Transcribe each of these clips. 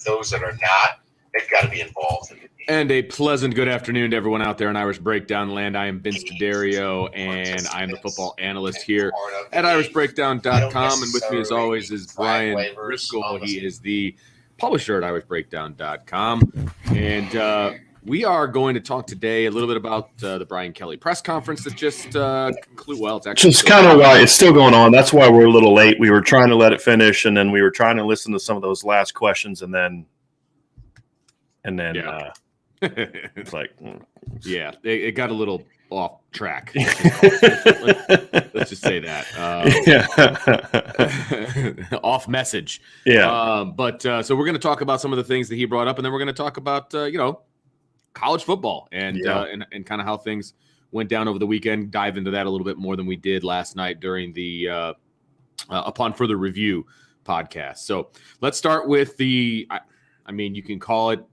those that are not, they've got to be involved in the game. And a pleasant good afternoon to everyone out there in Irish Breakdown land. I am Vince D'Addario, and I'm the football analyst here at irishbreakdown.com. And with me, as always, is Brian Driscoll. He is the publisher at irishbreakdown.com. And we are going to talk today a little bit about the Brian Kelly press conference that just concluded. Well, it's actually just kind of why it's still going on. That's why we're a little late. We were trying to let it finish, and then we were trying to listen to some of those last questions, and then yeah. It's like, yeah, it got a little off track. Let's just say that. Off message. Yeah. But so we're going to talk about some of the things that he brought up, and then we're going to talk about college football and kind of how things went down over the weekend. Dive into that a little bit more than we did last night during the Upon Further Review podcast. So let's start with you can call it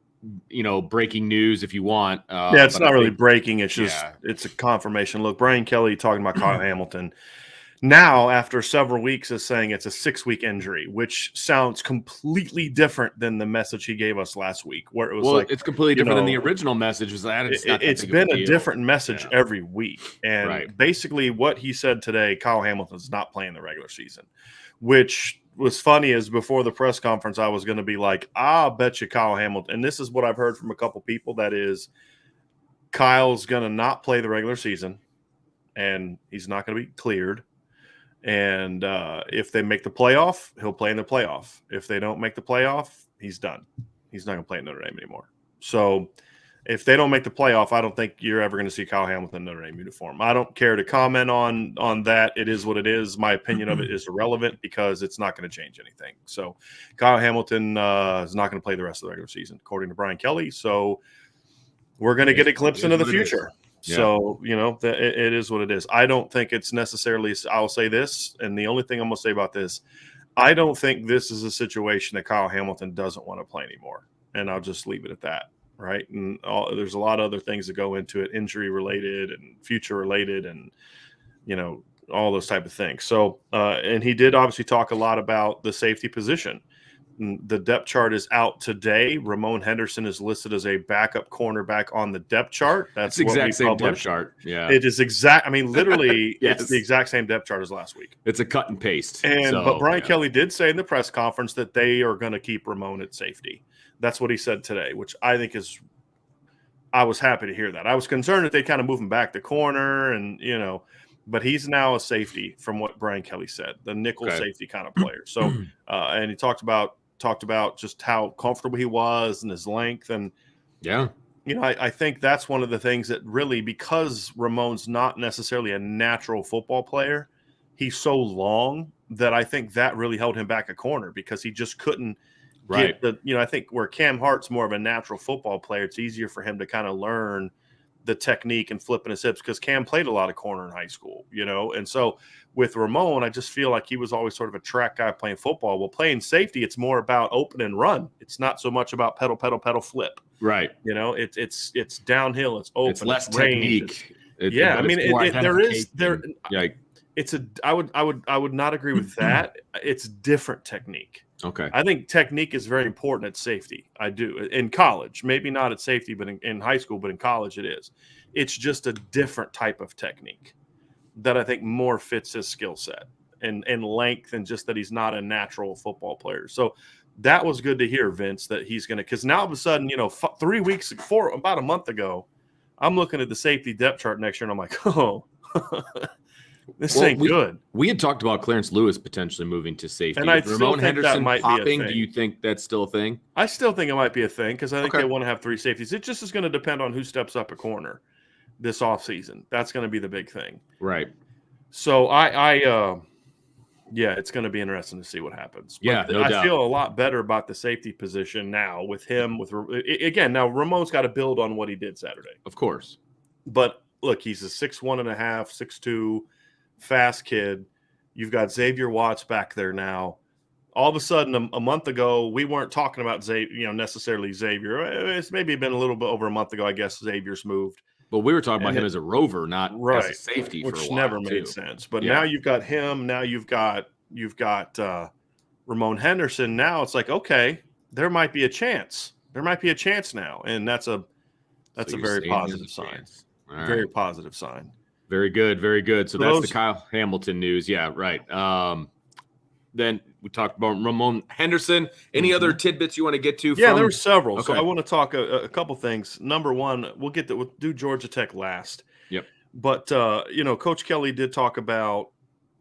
breaking news if you want. It's not really breaking. It's just it's a confirmation. Look, Brian Kelly talking about Kyle Hamilton now after several weeks is saying it's a 6-week injury, which sounds completely different than the message he gave us last week, where it was it's completely different than the original message. Was that it's been a different message every week, and basically what he said today, Kyle Hamilton's not playing the regular season, which was funny is before the press conference, I was going to be like, I'll bet you Kyle Hamilton. And this is what I've heard from a couple people. That is, Kyle's going to not play the regular season, and he's not going to be cleared. And if they make the playoff, he'll play in the playoff. If they don't make the playoff, he's done. He's not going to play in Notre Dame anymore. So if they don't make the playoff, I don't think you're ever going to see Kyle Hamilton in Notre Dame uniform. I don't care to comment on that. It is what it is. My opinion of it is irrelevant because it's not going to change anything. So Kyle Hamilton is not going to play the rest of the regular season, according to Brian Kelly. So we're going to get a glimpse into the future. Yeah. So, it is what it is. I don't think it's necessarily – I'll say this, and the only thing I'm going to say about this, I don't think this is a situation that Kyle Hamilton doesn't want to play anymore, and I'll just leave it at that. Right. And there's a lot of other things that go into it, injury related and future related and, all those type of things. So, and he did obviously talk a lot about the safety position. The depth chart is out today. Ramon Henderson is listed as a backup cornerback on the depth chart. That's the exact same depth chart. Yeah. It is exact. I mean, literally, yes. It's the exact same depth chart as last week. It's a cut and paste. But Brian Kelly did say in the press conference that they are going to keep Ramon at safety. That's what he said today, which I think I was happy to hear that. I was concerned that they kind of move him back to corner and, but he's now a safety from what Brian Kelly said, the nickel safety kind of player. So, and he talked about just how comfortable he was and his length. And, I think that's one of the things that really, because Ramon's not necessarily a natural football player, he's so long that I think that really held him back a corner because he just couldn't. Right. I think where Cam Hart's more of a natural football player, it's easier for him to kind of learn the technique and flipping his hips because Cam played a lot of corner in high school, And so with Ramon, I just feel like he was always sort of a track guy playing football. Well, playing safety, it's more about open and run. It's not so much about pedal, flip. Right. It's downhill. It's open. It's less technique. I would not agree with that. It's different technique. Okay. I think technique is very important at safety. I do. In college, maybe not at safety, but in high school, but in college it is. It's just a different type of technique that I think more fits his skill set and length and just that he's not a natural football player. So that was good to hear, Vince, that he's going to – because now all of a sudden, 3 weeks before, about a month ago, I'm looking at the safety depth chart next year and I'm like, oh – this ain't good. We had talked about Clarence Lewis potentially moving to safety. And I Ramon Henderson popping, do you think that's still a thing? I still think it might be a thing because I think they want to have 3 safeties. It just is going to depend on who steps up a corner this offseason. That's going to be the big thing. Right. So it's going to be interesting to see what happens. But no doubt. I feel a lot better about the safety position now with him. Now Ramon's got to build on what he did Saturday. Of course. But look, he's a 6'1.5", 6'2", fast kid. You've got Xavier Watts back there now. All of a sudden, a month ago, we weren't talking about necessarily Xavier. It's maybe been a little bit over a month ago, I guess. Xavier's moved. But we were talking about him as a rover, not as a safety, which for a while, never made sense. But now you've got him. Now you've got Ramon Henderson. Now it's like, okay, there might be a chance. There might be a chance now, and that's a very positive sign. Right. Very positive sign. Very good, very good. So that's the Kyle Hamilton news. Yeah, right. Then we talked about Ramon Henderson. Any other tidbits you want to get to? Yeah, there were several. Okay. So I want to talk a couple things. Number one, we'll do Georgia Tech last. Yep. But Coach Kelly did talk about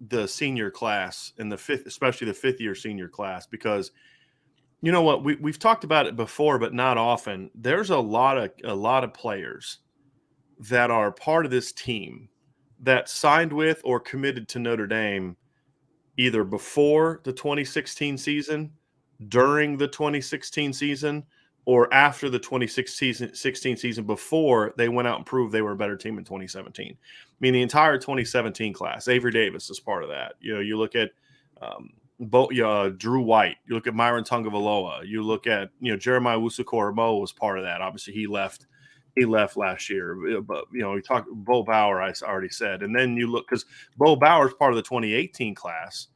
the senior class and especially the fifth-year senior class, because you know what, we've talked about it before, but not often. There's a lot of players that are part of this team that signed with or committed to Notre Dame either before the 2016 season, during the 2016 season, or after the 2016 season, before they went out and proved they were a better team in 2017. I mean, the entire 2017 class. Avery Davis is part of that. You look at Drew White. You look at Myron Tungavaloa. You look at Jeremiah Wusu-Koromo was part of that. Obviously, he left last year. But we talked Bo Bauer. I already said, and then you look, because Bo Bauer is part of the 2018 class,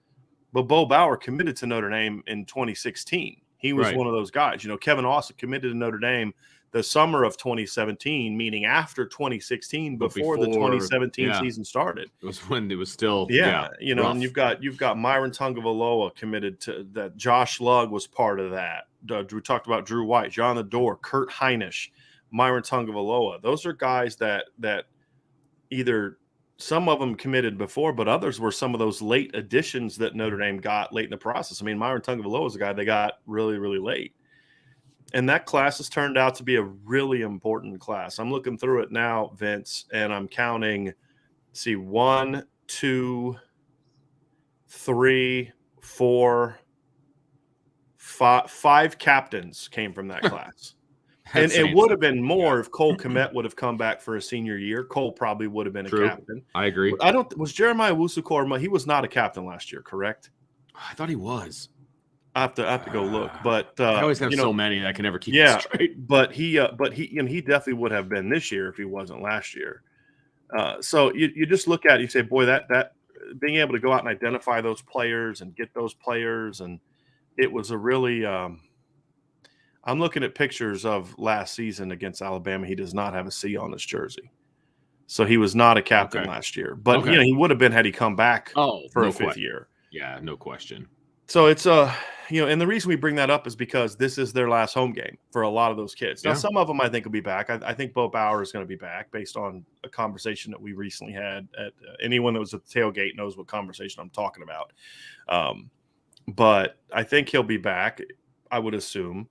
but Bo Bauer committed to Notre Dame in 2016. He was one of those guys. Kevin Austin committed to Notre Dame the summer of 2017, meaning after 2016, before the 2017 season started. It was when it was still rough. And you've got Myron Tungavaloa committed to that. Josh Lugg was part of that. We talked about Drew White, John the Door, Kurt Heinisch, Myron Tungavaloa. Those are guys that either some of them committed before, but others were some of those late additions that Notre Dame got late in the process. I mean, Myron Tungavaloa is a guy they got really, really late. And that class has turned out to be a really important class. I'm looking through it now, Vince, and I'm counting, 1, 2, 3, 4, 5 captains came from that class. And it would have been more if Cole Kmet would have come back for a senior year. Cole probably would have been a captain. I agree. Was Jeremiah Wusu-Koromo? He was not a captain last year, correct? I thought he was. I have to go look. But I always have so many that I can never keep it straight. But he definitely would have been this year if he wasn't last year. So you just look at it, you say, boy, that being able to go out and identify those players and get those players, and it was a really I'm looking at pictures of last season against Alabama. He does not have a C on his jersey. So he was not a captain last year. But, he would have been had he come back for a fifth year. Yeah, no question. So it's, and the reason we bring that up is because this is their last home game for a lot of those kids. Now, some of them I think will be back. I think Bo Bauer is going to be back based on a conversation that we recently had. Anyone that was at the tailgate knows what conversation I'm talking about. But I think he'll be back, I would assume.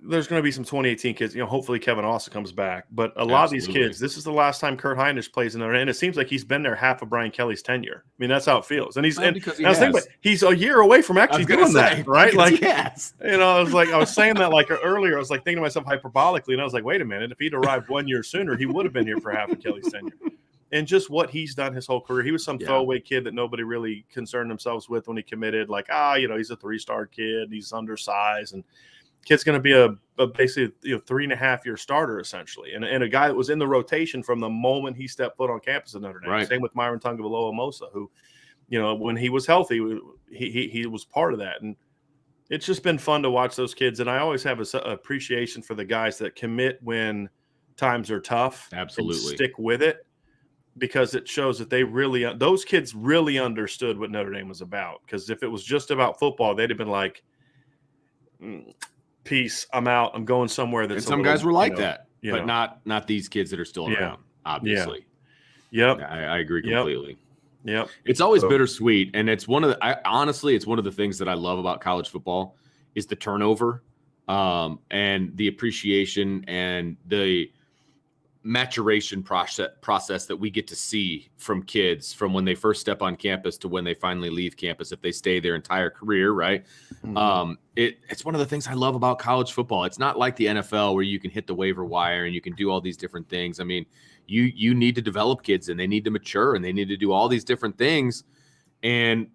There's going to be some 2018 kids. Hopefully Kevin Austin comes back. But a lot of these kids, this is the last time Kurt Heinisch plays in there, and it seems like he's been there half of Brian Kelly's tenure. I mean, that's how it feels. And he's he's a year away from actually doing that, right? Like, I was saying that earlier. I was thinking to myself hyperbolically, and I was like, wait a minute, if he'd arrived 1 year sooner, he would have been here for half of Kelly's tenure. And just what he's done his whole career. He was some throwaway kid that nobody really concerned themselves with when he committed. He's a 3-star kid, he's undersized, and kid's going to be a basically 3.5-year starter essentially, and a guy that was in the rotation from the moment he stepped foot on campus at Notre Dame. Right. Same with Myron Tungavaloa-Mosa, who, when he was healthy, he was part of that, and it's just been fun to watch those kids. And I always have an appreciation for the guys that commit when times are tough. Absolutely, and stick with it, because it shows that those kids really understood what Notre Dame was about. Because if it was just about football, they'd have been like, peace, I'm out, I'm going somewhere. That's and some guys were like that, but not these kids that are still around, obviously. Yep. I agree completely. Yep. It's always bittersweet, and it's one of the things that I love about college football is the turnover, and the appreciation and the maturation process that we get to see from kids from when they first step on campus to when they finally leave campus, if they stay their entire career, right? Mm-hmm. It's one of the things I love about college football. It's not like the NFL where you can hit the waiver wire and you can do all these different things. I mean, you need to develop kids, and they need to mature, and they need to do all these different things. And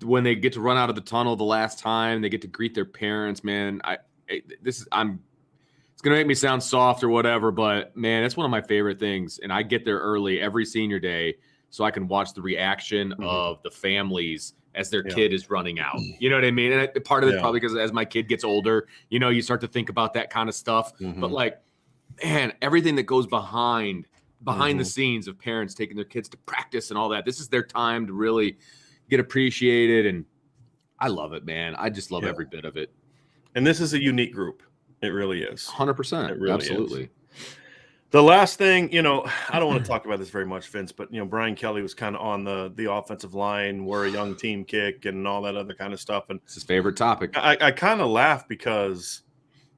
when they get to run out of the tunnel the last time, they get to greet their parents, man. It's going to make me sound soft or whatever, but man, that's one of my favorite things. And I get there early every senior day so I can watch the reaction of the families as their kid is running out. You know what I mean? And part of it's probably because as my kid gets older, you know, you start to think about that kind of stuff. But like, man, everything that goes behind the scenes of parents taking their kids to practice and all that, this is their time to really get appreciated. And I love it, man. I just love every bit of it. And this is a unique group. It really is. 100%. It really Absolutely. Is. The last thing, you know, I don't want to talk about this very much, Vince, but, you know, Brian Kelly was kind of on the offensive line, we're a young team kick and all that other kind of stuff. And it's his favorite topic. I kind of laugh because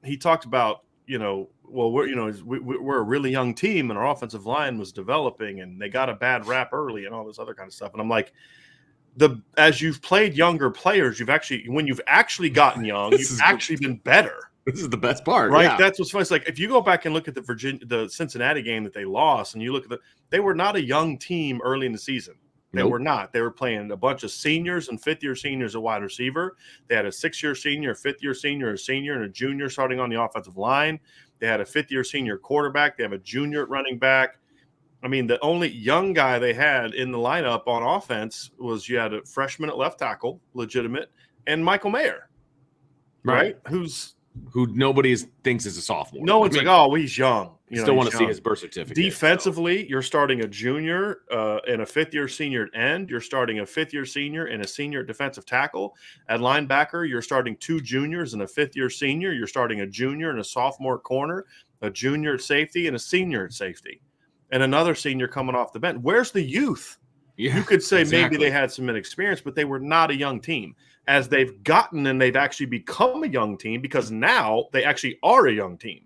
he talked about, you know, well, we're a really young team and our offensive line was developing and they got a bad rap early and all this other kind of stuff. And I'm like, as you've played younger players, when you've actually gotten young, you've actually been better. This is the best part, right? Yeah. That's what's funny. It's like if you go back and look at the Cincinnati game that they lost, and you look at they were not a young team early in the season. They were not. They were playing a bunch of seniors and fifth-year seniors at wide receiver. They had a 6-year senior, a fifth-year senior, a senior, and a junior starting on the offensive line. They had a fifth-year senior quarterback. They have a junior at running back. I mean, the only young guy they had in the lineup on offense was you had a freshman at left tackle, legitimate, and Michael Mayer, right? Who nobody thinks is a sophomore. No one's like, oh, he's young. Still want to see his birth certificate. Defensively, you're starting a junior and a fifth-year senior at end. You're starting a fifth-year senior and a senior at defensive tackle. At linebacker, you're starting 2 juniors and a fifth-year senior. You're starting a junior and a sophomore at corner, a junior at safety, and a senior at safety, and another senior coming off the bench. Where's the youth? Yeah, you could say maybe they had some inexperience, but they were not a young team. As they've gotten and they've actually become a young team because now they actually are a young team,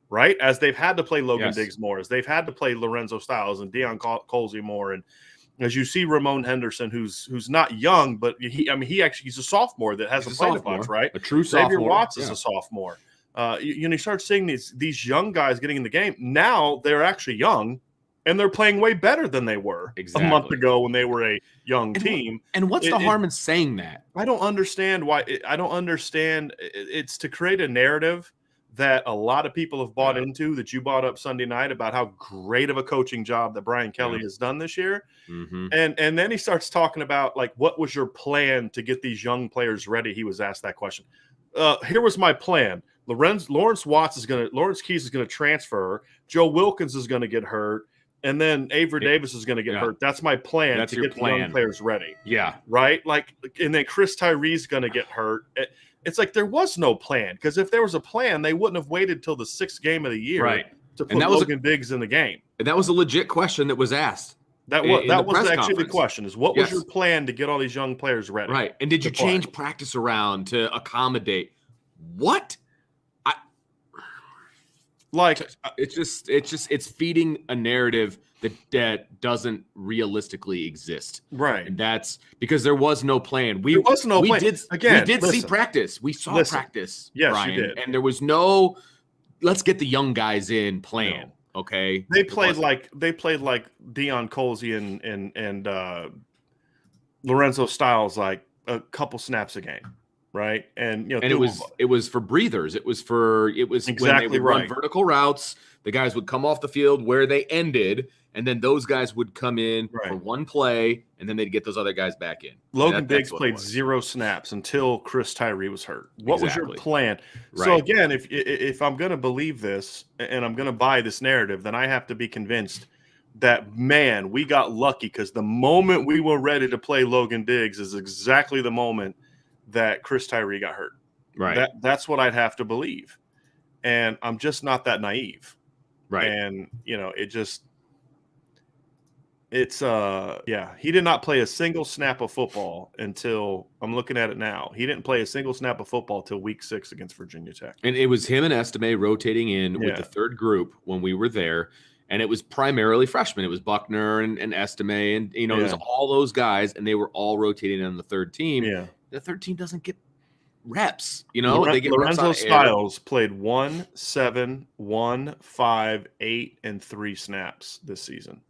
right? As they've had to play Logan Diggs more, as they've had to play Lorenzo Styles and Deion Colsey more, and as you see Ramon Henderson, who's not young, but he's a sophomore that hasn't played a bunch, right? A true sophomore. Xavier Watts is a sophomore. You start seeing these young guys getting in the game. Now they're actually young. And they're playing way better than they were a month ago when they were a young team. And what's the harm in saying that? I don't understand why. I don't understand. It's to create a narrative that a lot of people have bought into, that you brought up Sunday night about how great of a coaching job that Brian Kelly has done this year. And then he starts talking about, like, what was your plan to get these young players ready? He was asked that question. Here was my plan. Lawrence Keys is going to transfer. Joe Wilkins is going to get hurt. And then Avery Davis is going to get hurt. That's my plan to get the young players ready. Yeah. Right? Like, and then Chris Tyree's going to get hurt. It's like there was no plan, because if there was a plan, they wouldn't have waited till the 6th game of the year to put Logan Diggs in the game. And that was a legit question that was asked. That was actually the question, is what was your plan to get all these young players ready? Right. And did you change practice around to accommodate what? It's feeding a narrative that doesn't realistically exist. Right. And that's because there was no plan. There was no plan. We did see practice. We saw practice. Yes, Brian, you did. And there was no let's get the young guys in plan. No. Okay. They played like Deion Colsey and Lorenzo Styles, like a couple snaps a game. Right. And it was for breathers. It was exactly when they would run vertical routes. The guys would come off the field where they ended, and then those guys would come in for one play, and then they'd get those other guys back in. Logan Diggs played 0 snaps until Chris Tyree was hurt. What was your plan? Right. So again, if I'm going to believe this and I'm going to buy this narrative, then I have to be convinced that, man, we got lucky, because the moment we were ready to play Logan Diggs is exactly the moment that Chris Tyree got hurt. Right. That's what I'd have to believe. And I'm just not that naive. Right. And, he did not play a single snap of football until, I'm looking at it now, he didn't play a single snap of football till week 6 against Virginia Tech. And it was him and Estime rotating in with the third group when we were there. And it was primarily freshmen. It was Buckner and Estime and, it was all those guys, and they were all rotating on the third team. Yeah. The third team doesn't get reps, they get Lorenzo Styles played 1, 7, 1, 5, 8, and 3 snaps this season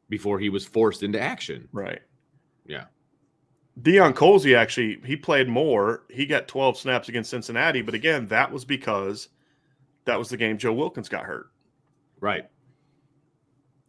before he was forced into action. Right. Yeah. Deion Colsey, actually, he played more. He got 12 snaps against Cincinnati, but again, that was because that was the game Joe Wilkins got hurt. Right.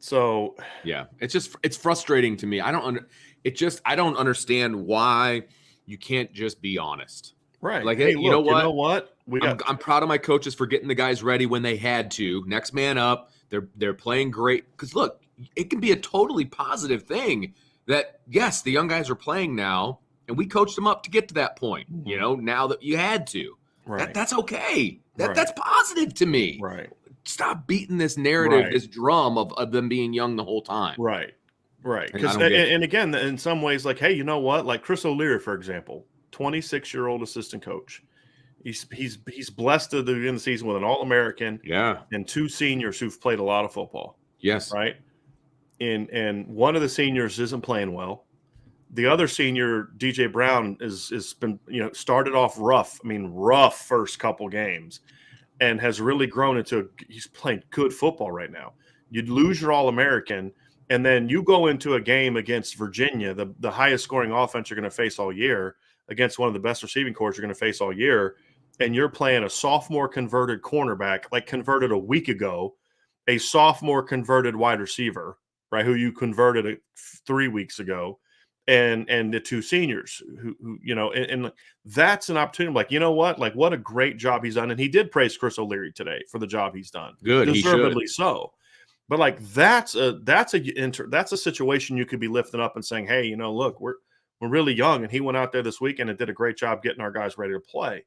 So yeah, it's frustrating to me. I don't understand why you can't just be honest. right. Like, Hey, you know look, you know what? what? I'm proud of my coaches for getting the guys ready when they had to. Next man up. They're playing great. Because look, it can be a totally positive thing that yes, the young guys are playing now, and we coached them up to get to that point. You know, now that you had to, right. that's okay. Right. That's positive to me. Right. Stop beating this narrative, this drum of them being young the whole time. Right. Right. Because and again, in some ways, like, hey, you know what? Like Chris O'Leary, for example, 26-year-old assistant coach. He's blessed to the end of the season with an All-American, and 2 seniors who've played a lot of football. Yes, right. And one of the seniors isn't playing well. The other senior, DJ Brown, is been started off rough. I mean, rough first couple games, and has really grown into he's playing good football right now. You'd lose your All-American, and then you go into a game against Virginia, the highest scoring offense you're going to face all year, against one of the best receiving corps you're going to face all year, and you're playing a sophomore converted cornerback, like converted a week ago, a sophomore converted wide receiver, right, who you converted 3 weeks ago, and the 2 seniors who and that's an opportunity. Like, you know what? Like, what a great job he's done. And he did praise Chris O'Leary today for the job he's done. Good, deservedly so. But like, that's a situation you could be lifting up and saying, hey, look, we're really young, and he went out there this weekend and did a great job getting our guys ready to play.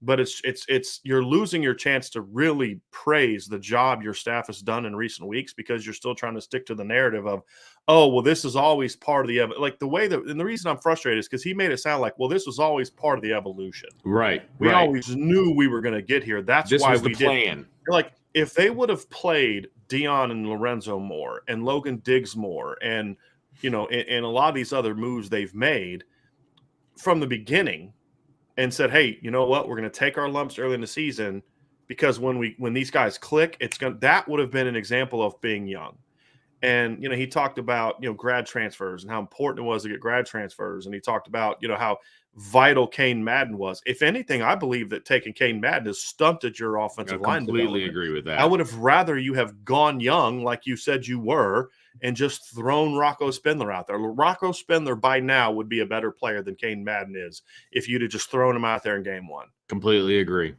But it's you're losing your chance to really praise the job your staff has done in recent weeks, because you're still trying to stick to the narrative of, oh, well, this is always part of the like the way that, and the reason I'm frustrated is because he made it sound like, well, this was always part of the evolution. Right. We always knew we were going to get here. That's this why was we the plan. Like, if they would have played Dion and Lorenzo more, and Logan Diggs more, and and a lot of these other moves they've made from the beginning, and said, hey, you know what? We're going to take our lumps early in the season, because when these guys click, that would have been an example of being young. And, he talked about, grad transfers and how important it was to get grad transfers. And he talked about, how vital Kane Madden was. If anything, I believe that taking Kane Madden has stunted your offensive line development. Completely agree with that. I would have rather you have gone young, like you said you were, and just thrown Rocco Spindler out there. Rocco Spindler by now would be a better player than Kane Madden is if you'd have just thrown him out there in game 1. Completely agree.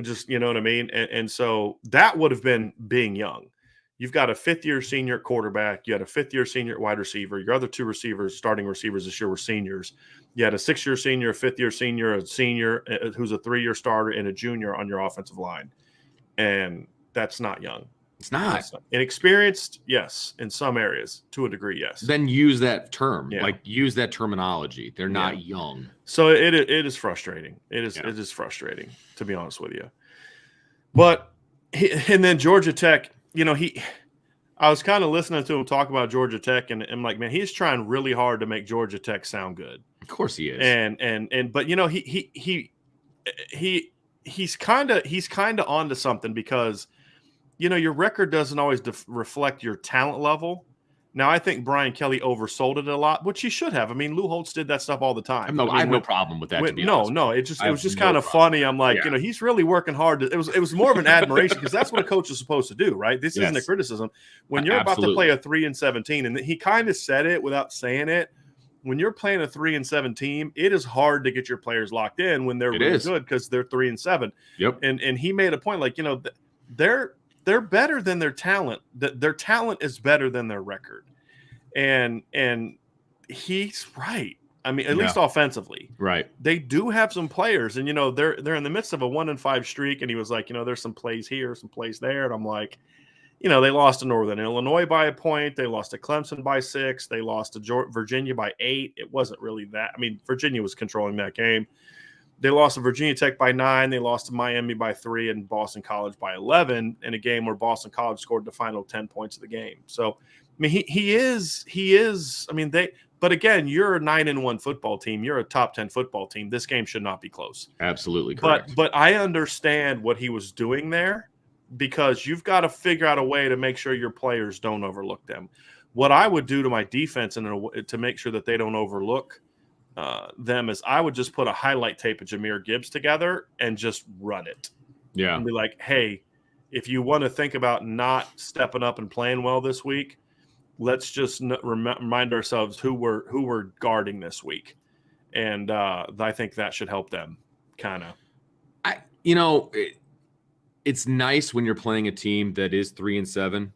Just, you know what I mean? And so that would have been being young. You've got a 5th-year senior quarterback. You had a 5th-year senior wide receiver. Your other 2 receivers, starting receivers this year, were seniors. You had a 6-year senior, a 5th-year senior, a senior who's a 3-year starter, and a junior on your offensive line. And that's not young. It's not. Inexperienced, yes. In some areas, to a degree, yes. Then use that term. Yeah. Like, use that terminology. They're not young. So it is frustrating. It is frustrating, to be honest with you. But and then Georgia Tech, I was kind of listening to him talk about Georgia Tech, and I'm like, man, he's trying really hard to make Georgia Tech sound good. Of course he is. But he's kind of onto something, because your record doesn't always reflect your talent level. Now, I think Brian Kelly oversold it a lot, which he should have. I mean, Lou Holtz did that stuff all the time. I have no problem with that. No, it was just kind of funny. I'm like, he's really working hard. It was more of an admiration, because that's what a coach is supposed to do, right? This isn't a criticism. When you're about to play a 3-17, and he kind of said it without saying it. When you're playing a 3-7 team, it is hard to get your players locked in when they're really good, because they're 3-7. Yep. And he made a point, like, they're better than their talent. Their talent is better than their record. And he's right. I mean, at least offensively. Right. They do have some players, and they're in the midst of a 1-5 streak, and he was like, there's some plays here, some plays there. And I'm like, they lost to Northern Illinois by a point, they lost to Clemson by 6, they lost to Virginia by 8. It wasn't really that. I mean, Virginia was controlling that game. They lost to Virginia Tech by 9. They lost to Miami by 3 and Boston College by 11 in a game where Boston College scored the final 10 points of the game. So, I mean, he is. I mean, but again, you're a 9-1 football team. You're a top 10 football team. This game should not be close. Absolutely correct. But I understand what he was doing there, because you've got to figure out a way to make sure your players don't overlook them. What I would do to my defense to make sure that they don't overlook them is I would just put a highlight tape of Jahmyr Gibbs together and just run it. Yeah. And be like, hey, if you want to think about not stepping up and playing well this week, let's just remind ourselves who we're guarding this week. And I think that should help them kind of. It's nice when you're playing a team that is 3-7,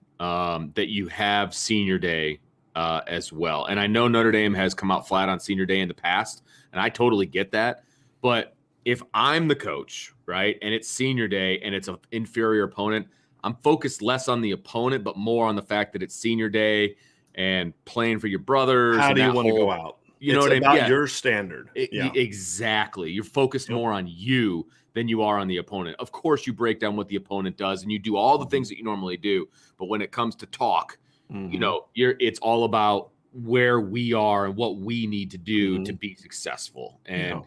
that you have senior day as well. And I know Notre Dame has come out flat on senior day in the past, and I totally get that. But if I'm the coach, right, and it's senior day and it's an inferior opponent, I'm focused less on the opponent, but more on the fact that it's senior day and playing for your brothers. How do you want to go out? You know it's what I mean? About Yeah. your standard. Exactly. You're focused more on you than you are on the opponent. Of course, you break down what the opponent does and you do all the things that you normally do. But when it comes to talk, it's all about where we are and what we need to do to be successful. And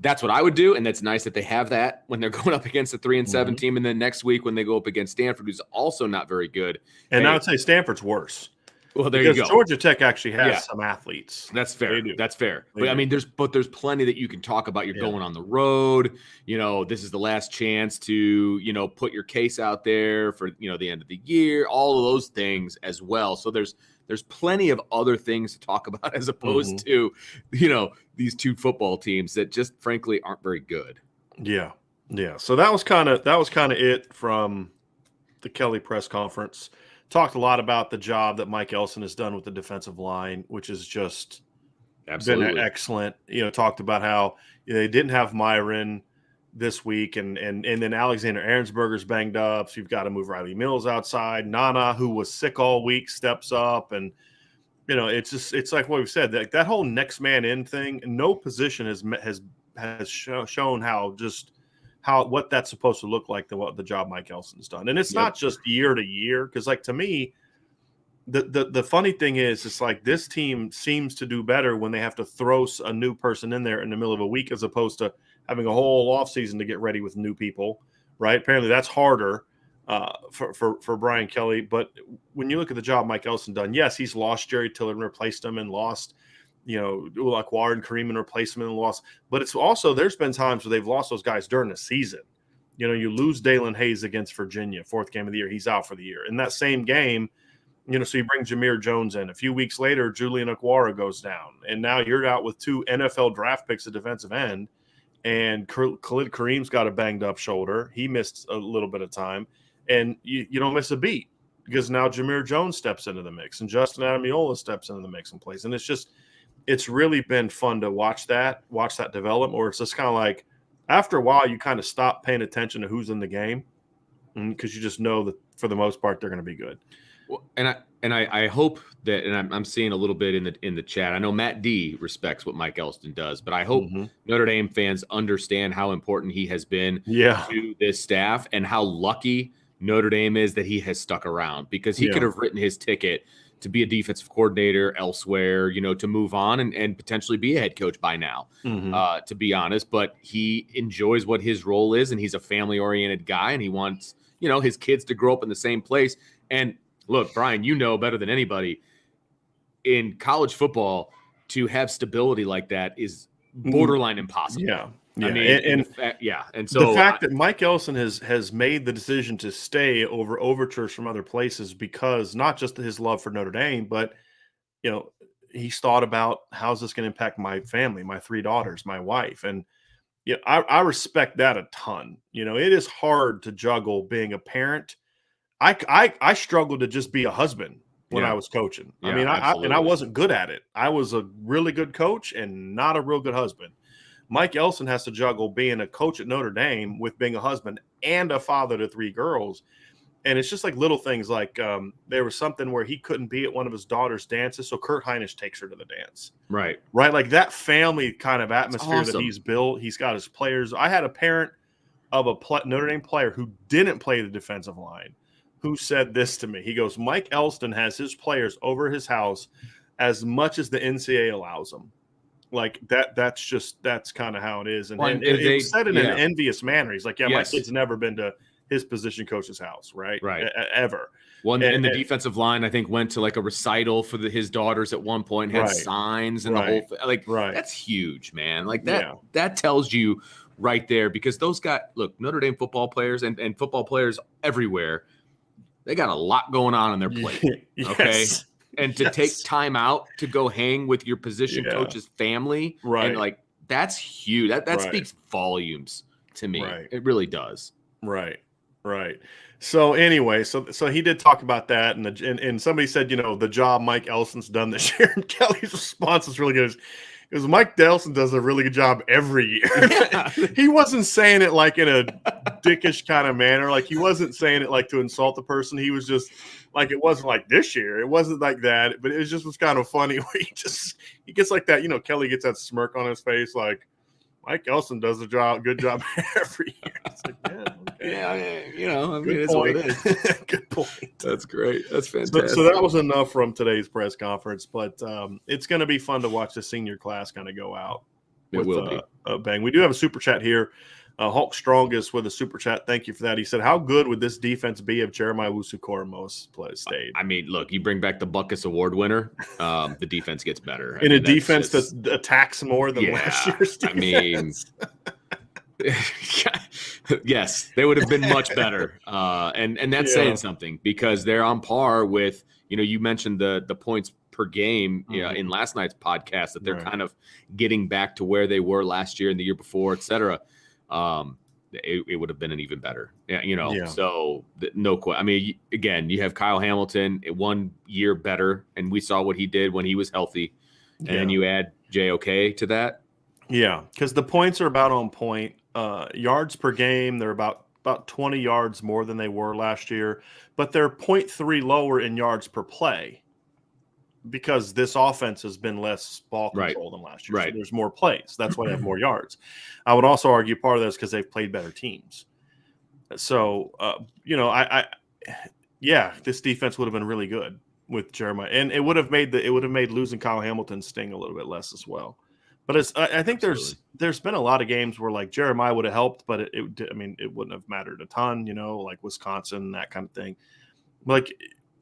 that's what I would do. And that's nice that they have that when they're going up against a 3-7 team. And then next week when they go up against Stanford, who's also not very good. And I would say Stanford's worse. Well, there you go. Georgia Tech actually has some athletes. That's fair. That's fair. But I mean, there's plenty that you can talk about. You're going on the road. This is the last chance to, put your case out there for, the end of the year, all of those things as well. So there's plenty of other things to talk about as opposed to, these two football teams that just frankly aren't very good. Yeah. Yeah. So that was kind of it from the Kelly press conference. Talked a lot about the job that Mike Elson has done with the defensive line, which is just been excellent. Talked about how they didn't have Myron this week, and then Alexander Ahrensberger's banged up, so you've got to move Riley Mills outside. Nana, who was sick all week, steps up, and it's like what we've said, that whole next man in thing. No position has shown what that's supposed to look like, the job Mike Elson's done. And it's not just year to year, because to me, the funny thing is, it's like this team seems to do better when they have to throw a new person in there in the middle of a week, as opposed to having a whole offseason to get ready with new people, right? Apparently that's harder for Brian Kelly. But when you look at the job Mike Elson done, yes, he's lost Jerry Tiller and replaced him, and lost like Warren Kareem and replacement and loss. But it's also, there's been times where they've lost those guys during the season. You lose Dalen Hayes against Virginia, 4th game of the year. He's out for the year. In that same game, so you bring Jameer Jones in. A few weeks later, Julian Okwara goes down. And now you're out with 2 NFL draft picks at defensive end. And Khalid Kareem's got a banged up shoulder. He missed a little bit of time. And you don't miss a beat, because now Jameer Jones steps into the mix and Justin Adamiola steps into the mix and plays. And it's really been fun to watch that develop, or it's just kind of like, after a while, you kind of stop paying attention to who's in the game, because you just know that for the most part, they're going to be good. Well, and I hope that, and I'm seeing a little bit in the chat. I know Matt D respects what Mike Elston does, but I hope Notre Dame fans understand how important he has been to this staff, and how lucky Notre Dame is that he has stuck around, because he could have written his ticket to be a defensive coordinator elsewhere, to move on and potentially be a head coach by now, to be honest. But he enjoys what his role is, and he's a family-oriented guy, and he wants, his kids to grow up in the same place. And look, Brian, better than anybody, in college football, to have stability like that is borderline impossible. Yeah. I mean, and so the fact that Mike Elson has made the decision to stay over overtures from other places, because not just his love for Notre Dame, but he's thought about, how's this going to impact my family, my 3 daughters, my wife, and I respect that a ton. It is hard to juggle being a parent. I struggled to just be a husband when I was coaching. Yeah, I mean, I absolutely. wasn't good at it. I was a really good coach and not a real good husband. Mike Elson has to juggle being a coach at Notre Dame with being a husband and a father to 3 girls. And it's just like little things, like there was something where he couldn't be at one of his daughter's dances, so Kurt Hinish takes her to the dance. Right. Like that family kind of atmosphere that awesome. he's built. He's got his players. I had a parent of a Notre Dame player who didn't play the defensive line who said this to me. He goes, Mike Elston has his players over his house as much as the NCAA allows them. Like that's kind of how it is. And he said in an envious manner. He's like, my kid's never been to his position coach's house, right? Ever. Well, and the defensive line, I think, went to like a recital for his daughters at one point, had signs and the whole thing. Like, that's huge, man. Like that tells you right there, because those guys, look, Notre Dame football players and football players everywhere, they got a lot going on their plate. Yes. Okay. And to take time out to go hang with your position coach's family. Right. And like, that's huge. That speaks volumes to me. Right. It really does. Right. So anyway, so he did talk about that, and somebody said, the job Mike Elson's done this year, and Kelly's response was really good. Because Mike Elson does a really good job every year. Yeah. He wasn't saying it like in a dickish kind of manner. Like, he wasn't saying it like to insult the person. He was just like, it wasn't like this year. It wasn't like that. But it was kind of funny where he gets like that. Kelly gets that smirk on his face, like, Mike Elson does good job every year. It's like, okay. It's what it is. Good point. That's great. That's fantastic. So that was enough from today's press conference, but it's going to be fun to watch the senior class kind of go out. It will be a bang. We do have a super chat here. Hulk Strongest with a super chat. Thank you for that. He said, how good would this defense be if Jeremiah Wusu-Koramoah stayed? I mean, look, you bring back the Buckus Award winner, the defense gets better. In a defense that attacks more than last year's defense. I mean, yes, they would have been much better. And that's saying something, because they're on par with, you mentioned the points per game in last night's podcast, that they're kind of getting back to where they were last year and the year before, et cetera. It would have been an even better, so no question. I mean, again, you have Kyle Hamilton 1 year better, and we saw what he did when he was healthy. And then you add JOK to that. Yeah. Because the points are about on point. Yards per game, they're about 20 yards more than they were last year, but they're 0.3 lower in yards per play, because this offense has been less ball control than last year. Right. So there's more plays. That's why they have more yards. I would also argue part of that is because they've played better teams. So, this defense would have been really good with Jeremiah, and it would have made losing Kyle Hamilton sting a little bit less as well. But I think there's been a lot of games where like Jeremiah would have helped, but it wouldn't have mattered a ton, like Wisconsin, that kind of thing. Like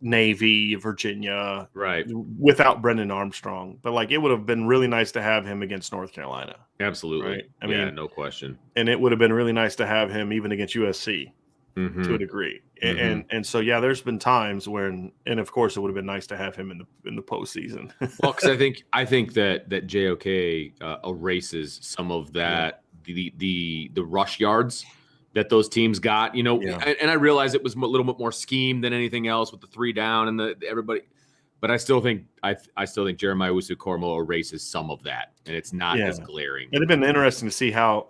Navy, Virginia, right, without Brendan Armstrong. But like, it would have been really nice to have him against North Carolina. Absolutely. Right? I mean, no question. And it would have been really nice to have him even against USC to a degree. And so, there's been times when, and of course it would have been nice to have him in the postseason. Well, because I think that JOK erases some of that, the rush yards that those teams got, and I realize it was a little bit more scheme than anything else with the 3 down and everybody, but I still think Jeremiah Wusu-Koramoah erases some of that, and it's not as glaring. It'd have been interesting to see how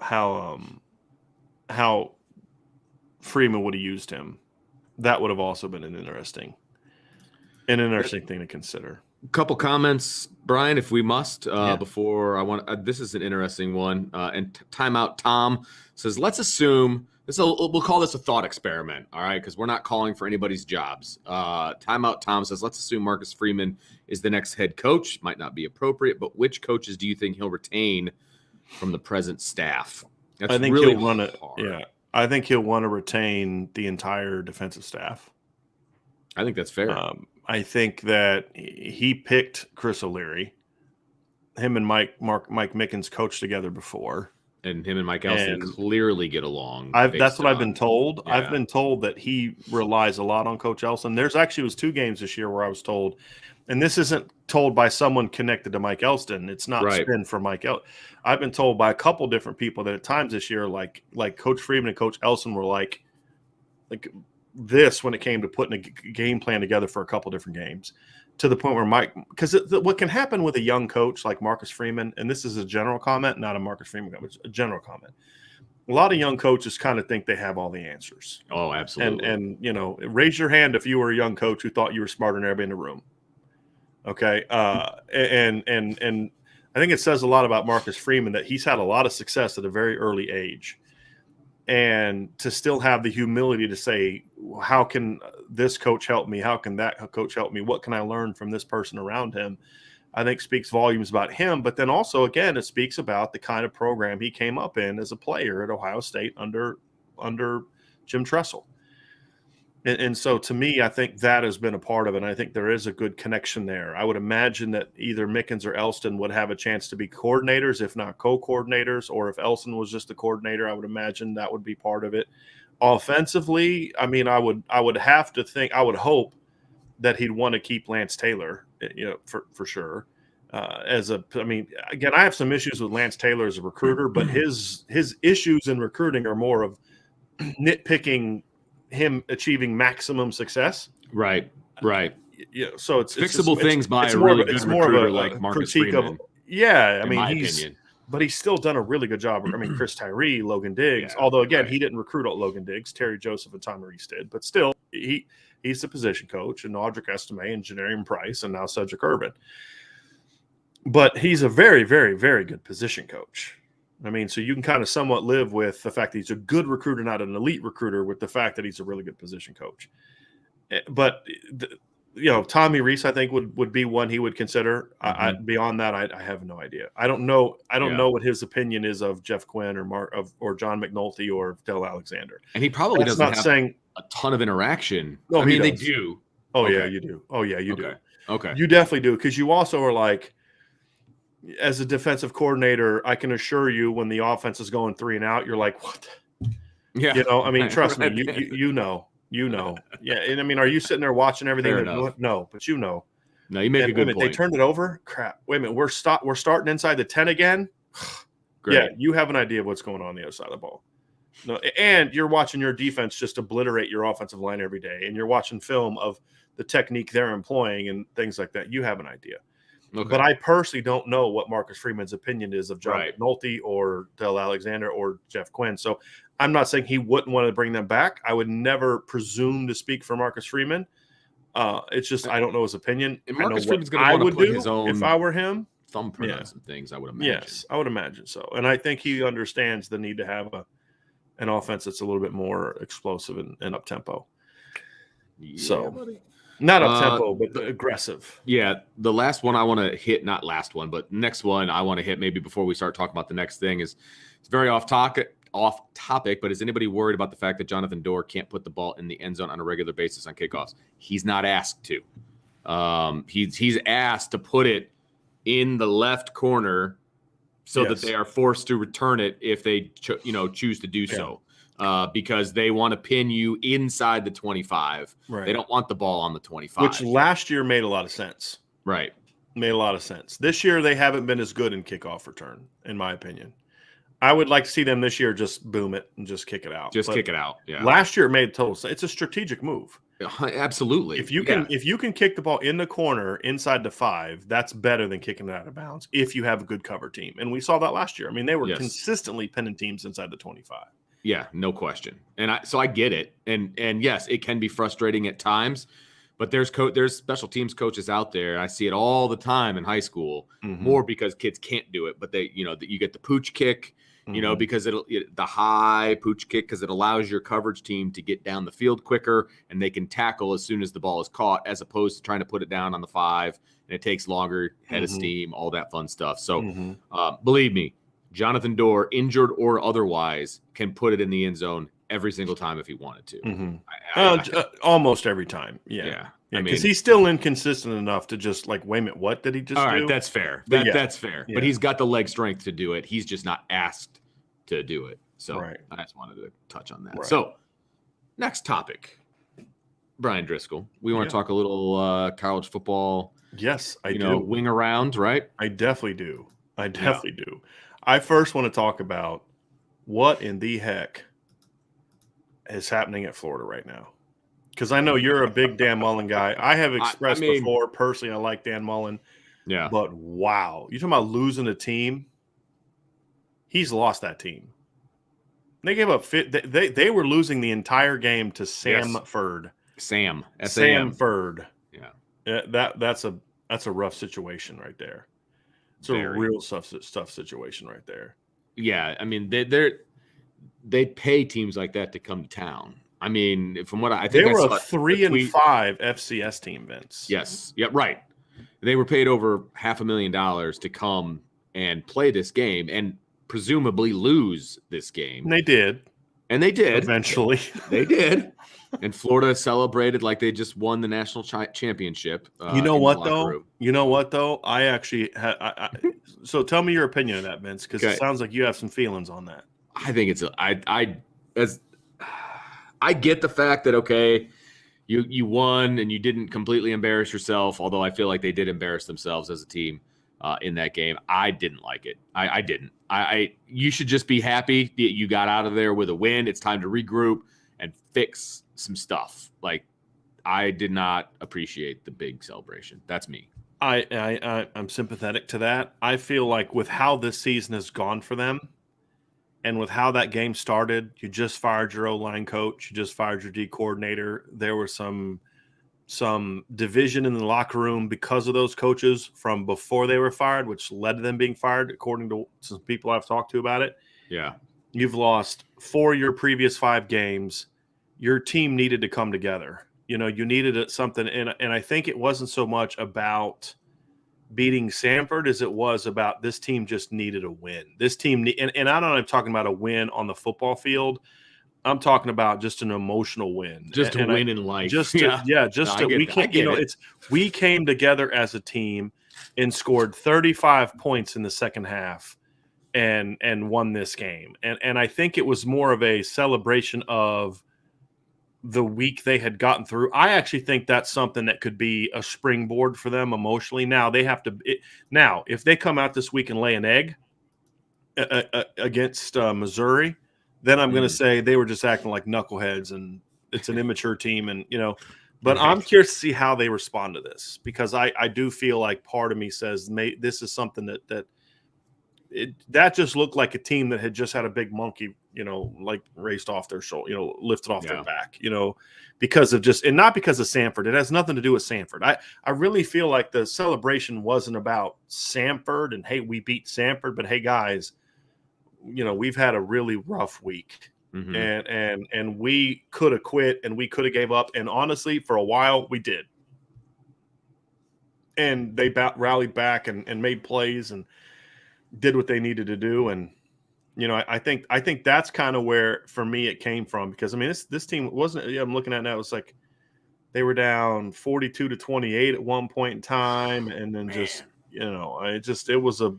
Freeman would have used him. That would have also been an interesting thing to consider. A couple comments, Brian, if we must, before this is an interesting one. And Timeout Tom says, let's assume we'll call this a thought experiment. All right. Cause we're not calling for anybody's jobs. Timeout Tom says, let's assume Marcus Freeman is the next head coach. Might not be appropriate, but which coaches do you think he'll retain from the present staff? I think he'll want to, I think he'll want to retain the entire defensive staff. I think that's fair. I think that he picked Chris O'Leary. Him and Mike Mickens coached together before. And him and Mike Elston clearly get along. That's what I've been told. Yeah. I've been told that he relies a lot on Coach Elston. There's actually was 2 games this year where I was told, and this isn't told by someone connected to Mike Elston. It's not spin for Mike Elston. I've been told by a couple different people that at times this year, like Coach Freeman and Coach Elston were like this when it came to putting a game plan together for a couple different games, to the point where because what can happen with a young coach like Marcus Freeman, and this is a general comment, not a Marcus Freeman comment, it's a general comment. A lot of young coaches kind of think they have all the answers. Oh, absolutely. And raise your hand if you were a young coach who thought you were smarter than everybody in the room. Okay. And I think it says a lot about Marcus Freeman that he's had a lot of success at a very early age. And to still have the humility to say, how can this coach help me? How can that coach help me? What can I learn from this person around him? I think speaks volumes about him. But then also, again, it speaks about the kind of program he came up in as a player at Ohio State under Jim Tressel. And so to me, I think that has been a part of it. And I think there is a good connection there. I would imagine that either Mickens or Elston would have a chance to be coordinators, if not co-coordinators, or if Elston was just the coordinator, I would imagine that would be part of it. Offensively, I mean, I would have to think, I would hope that he'd want to keep Lance Taylor, for sure. I mean, again, I have some issues with Lance Taylor as a recruiter, but his issues in recruiting are more of nitpicking him achieving maximum success. Right. So it's fixable things by a more really of good it's more of recruiter a like Marcus critique Freeman. I in mean, my opinion. but he's still done a really good job. I mean, Chris Tyree, Logan Diggs, Yeah, although again, right. he didn't recruit Logan Diggs, Terry Joseph and Tom Reese did, but still he's the position coach, and Audric Estime and Janarian Price and now Cedric Urban. But he's a very, very, very good position coach. I mean, so you can kind of somewhat live with the fact that he's a good recruiter, not an elite recruiter, with the fact that he's a really good position coach. But Tommy Reese, I think would be one he would consider. Beyond that, I have no idea. I don't know what his opinion is of Jeff Quinn or John McNulty or Dell Alexander. And he probably doesn't have saying a ton of interaction. No, I mean, they do. Oh okay. yeah, you do. Oh yeah, you do. Okay. You definitely do, because you also are like, as a defensive coordinator, I can assure you, when the offense is going 3 and out, you're like, what? Yeah. I mean, trust me, you know. Yeah. And I mean, are you sitting there watching everything? No, but No, you make a good point. They turned it over. Crap. Wait a minute. We're starting inside the 10 again. Great. Yeah. You have an idea of what's going on the other side of the ball. No, and you're watching your defense just obliterate your offensive line every day. And you're watching film of the technique they're employing and things like that. You have an idea. Okay. But I personally don't know what Marcus Freeman's opinion is of John McNulty or Dell Alexander or Jeff Quinn. So I'm not saying he wouldn't want to bring them back. I would never presume to speak for Marcus Freeman. It's just I don't know his opinion. And Marcus Freeman's going to want to put his own if I were him, thumbprint on some things, I would imagine. Yes, I would imagine so. And I think he understands the need to have an offense that's a little bit more explosive and up-tempo. Yeah, buddy. Not up-tempo, but aggressive. Yeah, the last one I want to hit, not last one, but next one I want to hit maybe before we start talking about the next thing is it's very off topic, but is anybody worried about the fact that Jonathan Dorr can't put the ball in the end zone on a regular basis on kickoffs? He's not asked to. He's asked to put it in the left corner so that they are forced to return it if they choose to do so. Because they want to pin you inside the 25. Right. They don't want the ball on the 25. Which last year made a lot of sense. Right. Made a lot of sense. This year they haven't been as good in kickoff return, in my opinion. I would like to see them this year just boom it and just kick it out. Kick it out. Yeah. Last year it made total sense. It's a strategic move. Absolutely. If you can kick the ball in the corner inside the 5, that's better than kicking it out of bounds if you have a good cover team. And we saw that last year. I mean, they were consistently pinning teams inside the 25. Yeah, no question. And so I get it. And yes, it can be frustrating at times, but there's special teams coaches out there. I see it all the time in high school, more because kids can't do it, but you get the pooch kick, because the high pooch kick, because it allows your coverage team to get down the field quicker and they can tackle as soon as the ball is caught, as opposed to trying to put it down on the 5 and it takes longer, head of steam, all that fun stuff. So believe me, Jonathan Dorr, injured or otherwise, can put it in the end zone every single time if he wanted to. Almost every time. Yeah. Because he's still inconsistent enough to just like, wait a minute, what did he just do? All right, that's fair. That's fair. Yeah. But he's got the leg strength to do it. He's just not asked to do it. So I just wanted to touch on that. Right. So next topic, Brian Driscoll. We want to talk a little college football. Yes, I do. Wing around, right? I definitely do. do. I first want to talk about what in the heck is happening at Florida right now. Because I know you're a big Dan Mullen guy. I have expressed before, personally, I like Dan Mullen. Yeah. But wow, you're talking about losing a team. He's lost that team. They gave up. They were losing the entire game to Samford. Sam. Samford. Yeah. That's a rough situation right there. It's a real tough situation right there. Yeah, I mean they pay teams like that to come to town. I mean, from what I think, they were a 3-5 FCS team, Vince. Yes, yeah, right. They were paid over $500,000 to come and play this game and presumably lose this game. And they did. Eventually, they did. And Florida celebrated like they just won the national championship. You know what though? I actually so tell me your opinion of that, Vince, because it sounds like you have some feelings on that. I think it's I get the fact that, okay, you won and you didn't completely embarrass yourself, although I feel like they did embarrass themselves as a team in that game. I didn't like it. I didn't. You should just be happy that you got out of there with a win. It's time to regroup and fix some stuff. Like, I did not appreciate the big celebration. That's me. I'm sympathetic to that. I feel like with how this season has gone for them and with how that game started, you just fired your O-line coach, you just fired your D coordinator. There was some division in the locker room because of those coaches from before they were fired, which led to them being fired, according to some people I've talked to about it. Yeah. You've lost 4 of your previous 5 games. Your team needed to come together. You needed something, and I think it wasn't so much about beating Samford as it was about this team just needed a win. This team, and I don't know, I'm talking about a win on the football field. I'm talking about just an emotional win, just a win in life. We came together as a team and scored 35 points in the second half and won this game, and I think it was more of a celebration of the week they had gotten through. I actually think that's something that could be a springboard for them emotionally. Now they have to. Now, if they come out this week and lay an egg against Missouri, then I'm going to say they were just acting like knuckleheads, and it's an immature team, and But I'm curious to see how they respond to this, because I do feel like part of me says this is something that just looked like a team that had just had a big monkey, like raced off their shoulder, lifted off their back, because of and not because of Samford. It has nothing to do with Samford. I really feel like the celebration wasn't about Samford and, hey, we beat Samford, but hey, guys, we've had a really rough week, and we could have quit and we could have gave up. And honestly, for a while we did. And they rallied back and made plays and did what they needed to do. And, I think that's kind of where, for me, it came from, because this team wasn't, I'm looking at now, it was like they were down 42-28 at one point in time. And then it was a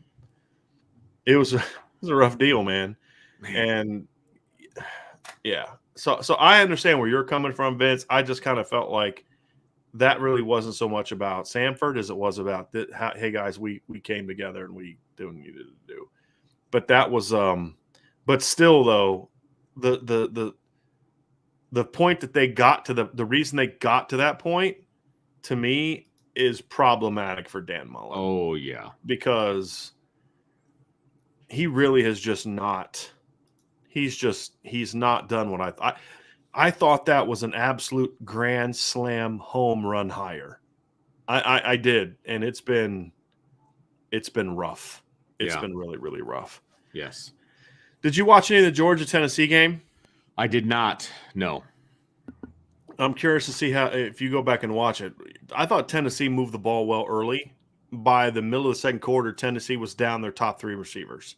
rough deal, man. And yeah, so I understand where you're coming from, Vince. I just kind of felt like that really wasn't so much about Samford as it was about hey guys, we came together and we did what we needed to do. But that was but still though, the point that they got to, the reason they got to that point, to me, is problematic for Dan Mullen. Oh yeah, because he really has just not. He's not done what I thought that was an absolute grand slam home run hire. I did, and it's been rough. It's been really, really rough. Yes. Did you watch any of the Georgia-Tennessee game? I did not. No. I'm curious to see if you go back and watch it. I thought Tennessee moved the ball well early. By the middle of the second quarter, Tennessee was down their top 3 receivers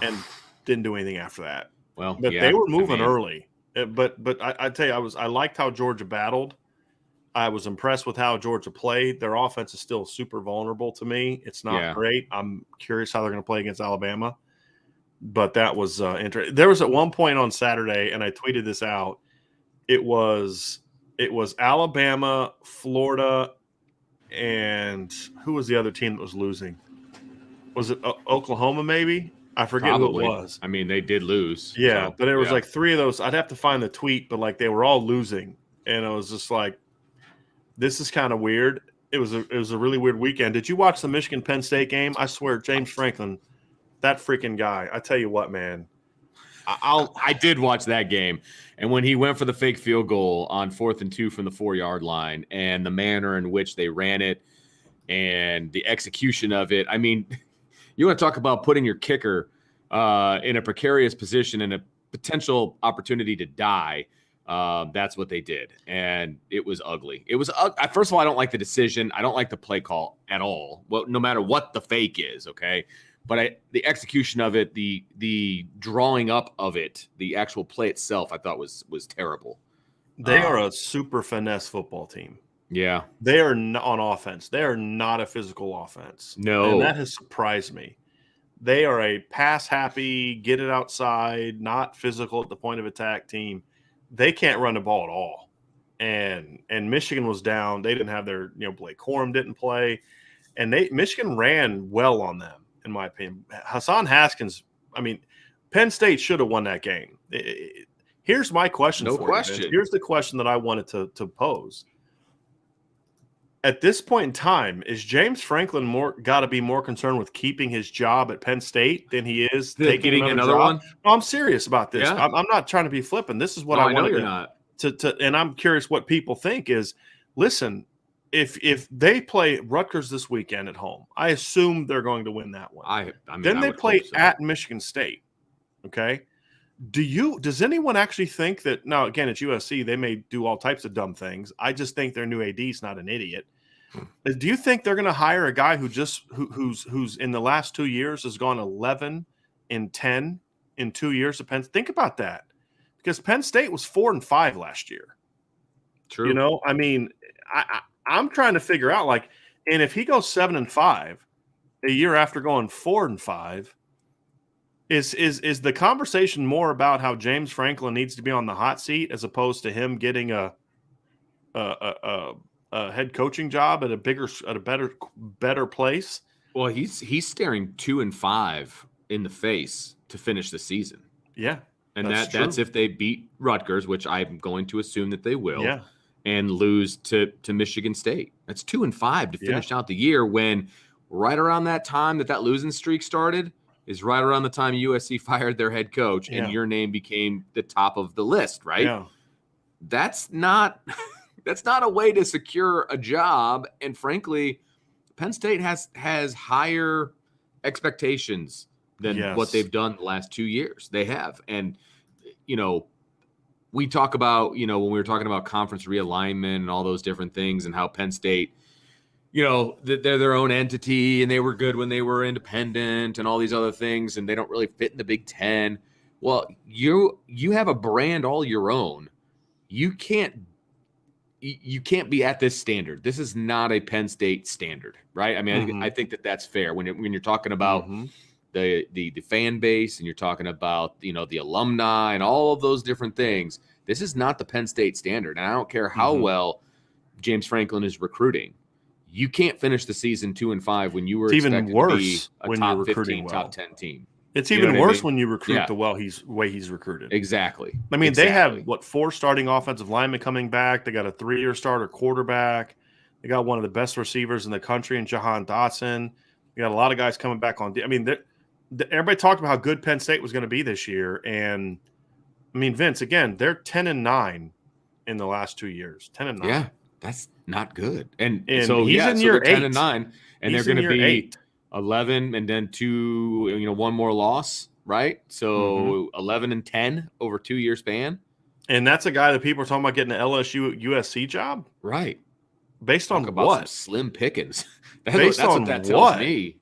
and didn't do anything after that. Well, but they were moving early. But I tell you, I liked how Georgia battled. I was impressed with how Georgia played. Their offense is still super vulnerable to me. It's not great. I'm curious how they're going to play against Alabama. But that was interesting. There was at one point on Saturday, and I tweeted this out. It was Alabama, Florida, and who was the other team that was losing? Was it Oklahoma? Maybe. I forget Probably. who it was. I mean, they did lose. Yeah, but it was like 3 of those. I'd have to find the tweet, but like they were all losing, and it was just like, this is kind of weird. It was a really weird weekend. Did you watch the Michigan Penn State game? I swear, James Franklin, that freaking guy. I tell you what, man. I did watch that game, and when he went for the fake field goal on 4th and 2 from the 4-yard line, and the manner in which they ran it, and the execution of it. I mean, you want to talk about putting your kicker in a precarious position and a potential opportunity to die. That's what they did, and it was ugly. It was first of all, I don't like the decision. I don't like the play call at all. Well, no matter what the fake is, okay. But the execution of it, the drawing up of it, the actual play itself, I thought was terrible. They are a super finesse football team. Yeah, they are on offense. They are not a physical offense. No, and that has surprised me. They are a pass happy, get it outside, not physical at the point of attack team. they can't run the ball at all. And Michigan was down. They didn't have their, Blake Corum didn't play. And Michigan ran well on them, in my opinion. Hassan Haskins, Penn State should have won that game. Here's my question for you, Vince. Here's the question that I wanted to pose. At this point in time, is James Franklin got to be more concerned with keeping his job at Penn State than he is taking another one? No, I'm serious about this. Yeah. I'm not trying to be flippant. This is what I want to and I'm curious what people think is, listen, if they play Rutgers this weekend at home, I assume they're going to win that one. Then they play at Michigan State. Okay. Does anyone actually think that, now again, it's USC, they may do all types of dumb things. I just think their new AD is not an idiot. Do you think they're going to hire a guy who's in the last 2 years has gone 11-10 in 2 years of Penn? Think about that, because Penn State was 4-5 last year. True. I'm trying to figure out, and if he goes 7-5 a year after going 4-5, is the conversation more about how James Franklin needs to be on the hot seat as opposed to him getting a head coaching job at a better place? Well, he's staring 2-5 in the face to finish the season. Yeah, and that's if they beat Rutgers, which I'm going to assume that they will. Yeah. And lose to Michigan State. That's 2-5 to finish out the year, when right around that time that losing streak started is right around the time USC fired their head coach and your name became the top of the list, right? Yeah. That's not a way to secure a job. And frankly, Penn State has higher expectations than what they've done the last 2 years. They have. And, we talk about, when we were talking about conference realignment and all those different things, and how Penn State, they're their own entity and they were good when they were independent and all these other things, and they don't really fit in the Big Ten. Well, you have a brand all your own. You can't be at this standard. This is not a Penn State standard, right? I think that's fair when you're talking about the fan base, and you're talking about, the alumni and all of those different things. This is not the Penn State standard. And I don't care how well James Franklin is recruiting. You can't finish the season 2-5 when you were expected to be a top 15, top 10 team. It's even worse when you recruit the way he's recruited. Exactly. They have 4 starting offensive linemen coming back. They got a 3-year starter quarterback. They got one of the best receivers in the country in Jahan Dotson. They got a lot of guys coming back on. Everybody talked about how good Penn State was going to be this year, and Vince, again, they're 10-9 in the last 2 years. 10-9. Yeah, that's not good. And so he's in year 8. 10-9, and they're going to be 8. 11 and then 2, one more loss, right? So 11-10 over 2 year span. And that's a guy that people are talking about getting an LSU USC job, right? Based on what? Slim pickings. Based on what that tells me.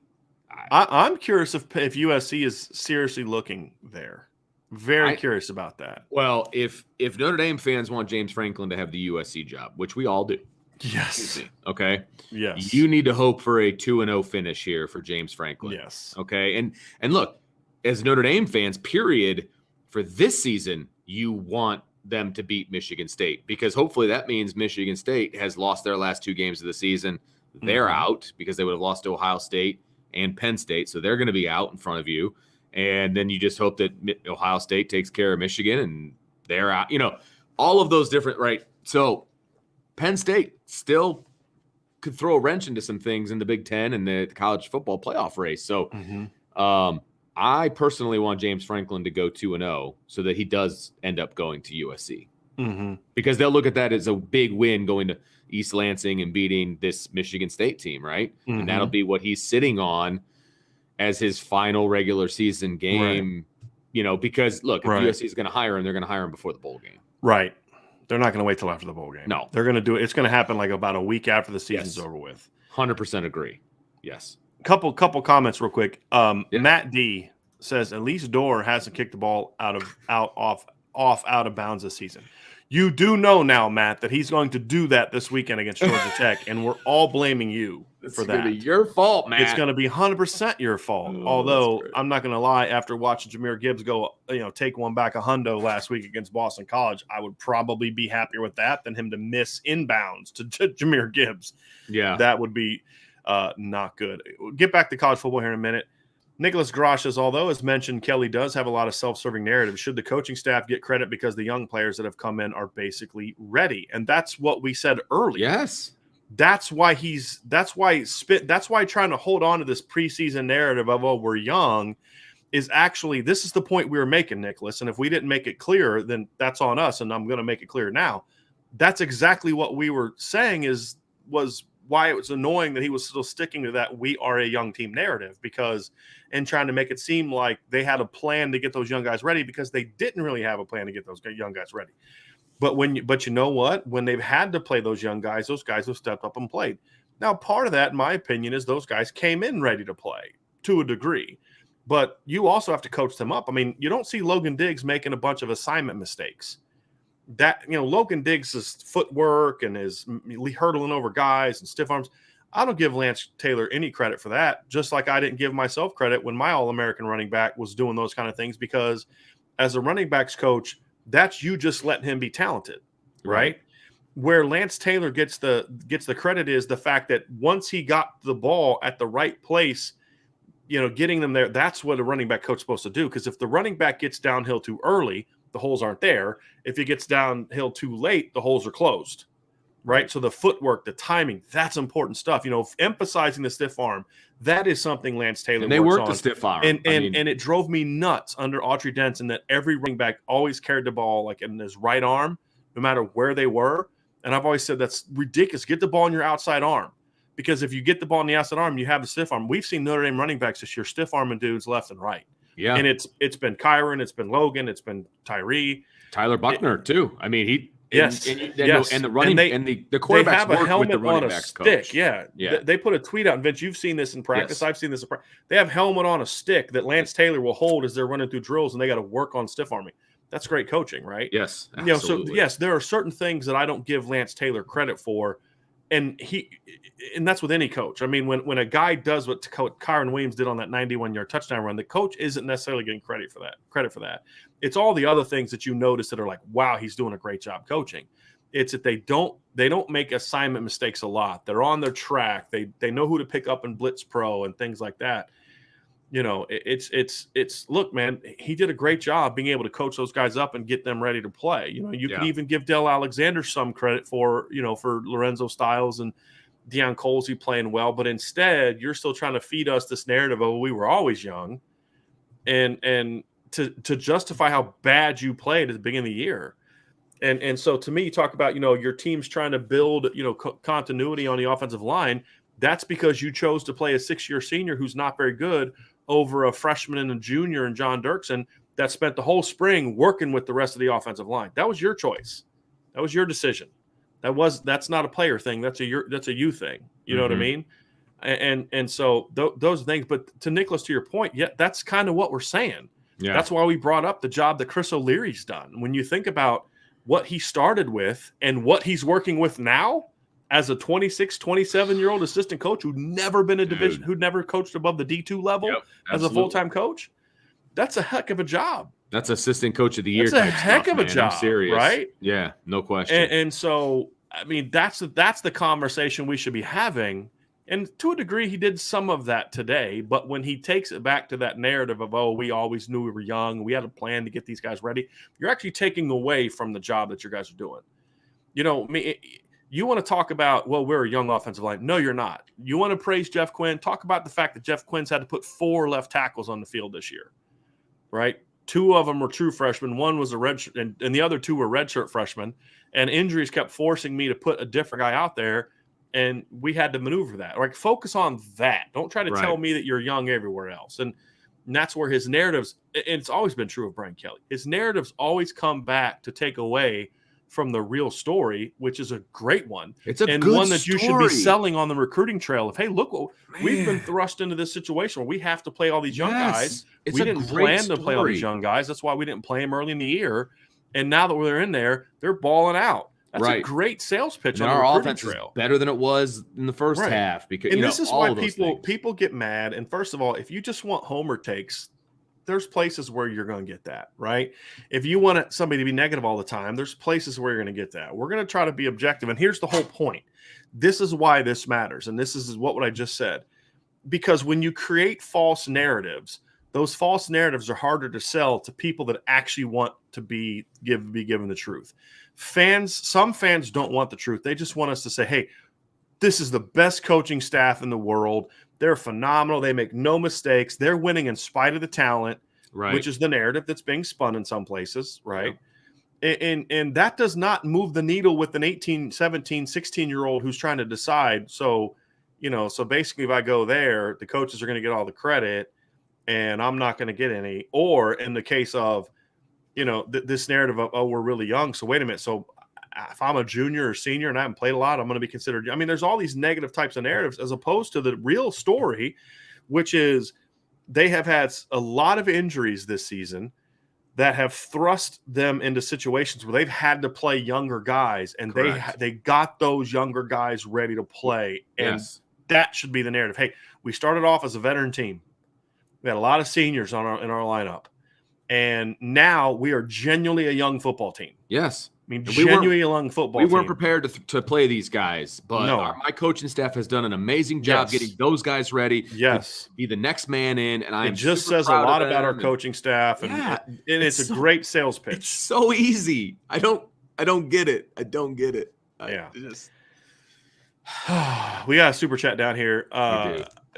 I'm curious if USC is seriously looking there. Very curious about that. Well, if Notre Dame fans want James Franklin to have the USC job, which we all do. Yes. Okay. Yes. You need to hope for a 2-0 finish here for James Franklin. Yes. Okay. And look, as Notre Dame fans, period, for this season, you want them to beat Michigan State, because hopefully that means Michigan State has lost their last 2 games of the season. They're out because they would have lost to Ohio State and Penn State. So they're going to be out in front of you. And then you just hope that Ohio State takes care of Michigan and they're out, all of those different, right? So Penn State still could throw a wrench into some things in the Big Ten and the college football playoff race. So I personally want James Franklin to go 2-0 so that he does end up going to USC, because they'll look at that as a big win, going to East Lansing and beating this Michigan State team, right? And that'll be what he's sitting on as his final regular season game, because look, if USC is going to hire him, they're going to hire him before the bowl game. Right. They're not going to wait till after the bowl game. No. They're going to do it. It's going to happen about a week after the season's over with. 100% agree. Yes. Couple comments real quick. Matt D says, at least Dorr hasn't kicked the ball off off out of bounds this season. You do know now, Matt, that he's going to do that this weekend against Georgia Tech, and we're all blaming you for that. It's going to be your fault, Matt. It's going to be 100% your fault. Although I'm not going to lie, after watching Jahmyr Gibbs go, take one back a hundo last week against Boston College, I would probably be happier with that than him to miss inbounds to Jahmyr Gibbs. Yeah, that would be not good. We'll get back to college football here in a minute. Nicholas Grosh says, although, as mentioned, Kelly does have a lot of self-serving narratives. Should the coaching staff get credit because the young players that have come in are basically ready? And that's what we said earlier. Yes. That's why trying to hold on to this preseason narrative of, oh, we're young is actually, this is the point we were making, Nicholas. And if we didn't make it clear, then that's on us. And I'm going to make it clear now. That's exactly what we were saying was why it was annoying that he was still sticking to that we are a young team narrative, and trying to make it seem like they had a plan to get those young guys ready, because they didn't really have a plan to get those young guys ready. But you know what? When they've had to play those guys have stepped up and played. Now, part of that, in my opinion, is those guys came in ready to play to a degree, but you also have to coach them up. I mean, you don't see Logan Diggs making a bunch of assignment mistakes. Logan Diggs' footwork and his hurdling over guys and stiff arms, I don't give Lance Taylor any credit for that, just like I didn't give myself credit when my All-American running back was doing those kind of things, because as a running backs coach, that's you just letting him be talented, right? Where Lance Taylor gets the credit is the fact that once he got the ball at the right place, getting them there, that's what a running back coach is supposed to do. Because if the running back gets downhill too early, the holes aren't there. If he gets downhill too late, the holes are closed, right? So the footwork, the timing, that's important stuff. Emphasizing the stiff arm, that is something Lance Taylor and they works worked on. The stiff arm. And it drove me nuts under Autry Denson that every running back always carried the ball like in his right arm, no matter where they were. And I've always said that's ridiculous. Get the ball in your outside arm, because if you get the ball in the outside arm, you have the stiff arm. We've seen Notre Dame running backs this year stiff arming dudes left and right. Yeah, and it's been Kyron, it's been Logan, it's been Tyree, Tyler Buckner too. I mean, he yes, and the running and the quarterbacks they have a helmet with the running on a backs stick. coach. Yeah. They put a tweet out, and Vince, you've seen this in practice. Yes. I've seen this in practice. They have helmet on a stick that Lance Taylor will hold as they're running through drills, and they got to work on stiff arming. That's great coaching, right? Yes, absolutely. So yes, there are certain things that I don't give Lance Taylor credit for. And that's with any coach. I mean, when a guy does what Kyron Williams did on that 91-yard touchdown run, the coach isn't necessarily getting credit for that. It's all the other things that you notice that are like, wow, he's doing a great job coaching. It's that they don't make assignment mistakes a lot. They're on their track. They know who to pick up in blitz pro and things like that. It's look, man, he did a great job being able to coach those guys up and get them ready to play. You can even give Dell Alexander some credit for Lorenzo Styles and Deion Colsey playing well, but instead you're still trying to feed us this narrative of we were always young, and to justify how bad you played at the beginning of the year. And so to me, you talk about, your team's trying to build, continuity on the offensive line. That's because you chose to play a 6-year senior who's not very good over a freshman and a junior and John Dirksen that spent the whole spring working with the rest of the offensive line. That was your choice. That was your decision. That's not a player thing. That's a you thing. You know what I mean? And so those things. But to Nicholas, to your point, that's kind of what we're saying. Yeah. That's why we brought up the job that Chris O'Leary's done. When you think about what he started with and what he's working with now, as a 26, 27-year-old assistant coach who'd never been a division, who'd never coached above the D2 level as a full-time coach, that's a heck of a job. That's assistant coach of the year. That's a heck of a job, right? Yeah, no question. And so, I mean, that's the conversation we should be having. And to a degree, he did some of that today. But when he takes it back to that narrative of, oh, we always knew we were young, we had a plan to get these guys ready, you're actually taking away from the job that your guys are doing. You want to talk about, well, we're a young offensive line. No, you're not. You want to praise Jeff Quinn? Talk about the fact that Jeff Quinn's had to put 4 left tackles on the field this year, right? 2 of them were true freshmen. One was a redshirt, and the other 2 were redshirt freshmen. And injuries kept forcing me to put a different guy out there, and we had to maneuver that. Like, focus on that. Don't try to tell me that you're young everywhere else. And that's where his narratives, and it's always been true of Brian Kelly, his narratives always come back to take away from the real story, which is a great one. It's a and good one that story. You should be selling on the recruiting trail of, hey, look, we've been thrust into this situation where we have to play all these young guys. We didn't plan to play all these young guys. That's why we didn't play them early in the year. And now that they're in there, they're balling out. That's a great sales pitch on the our recruiting offense trail. Is better than it was in the first half because this is why people get mad. And first of all, if you just want homer takes, there's places where you're going to get that, right? If you want somebody to be negative all the time, there's places where you're going to get that. We're going to try to be objective. And here's the whole point. This is why this matters. And this is what I just said. Because when you create false narratives, those false narratives are harder to sell to people that actually want to be given the truth. Some fans don't want the truth. They just want us to say, hey, this is the best coaching staff in the world. They're phenomenal. They make no mistakes. They're winning in spite of the talent, which is the narrative that's being spun in some places, right? Yep. And that does not move the needle with an 18, 17, 16-year-old who's trying to decide. So basically if I go there, the coaches are going to get all the credit and I'm not going to get any. Or in the case of, this narrative of, oh, we're really young. So wait a minute. So if I'm a junior or senior and I haven't played a lot, I'm going to be considered. I mean, there's all these negative types of narratives as opposed to the real story, which is they have had a lot of injuries this season that have thrust them into situations where they've had to play younger guys, and they got those younger guys ready to play. And that should be the narrative. Hey, we started off as a veteran team. We had a lot of seniors in our lineup. And now we are genuinely a young football team. Yes. I mean, genuinely a young football team. We weren't prepared to play these guys, but my coaching staff has done an amazing job getting those guys ready to be the next man in. And it just says a lot about our coaching staff. And it's a great sales pitch. It's so easy. I don't get it. I don't get it. We got a super chat down here.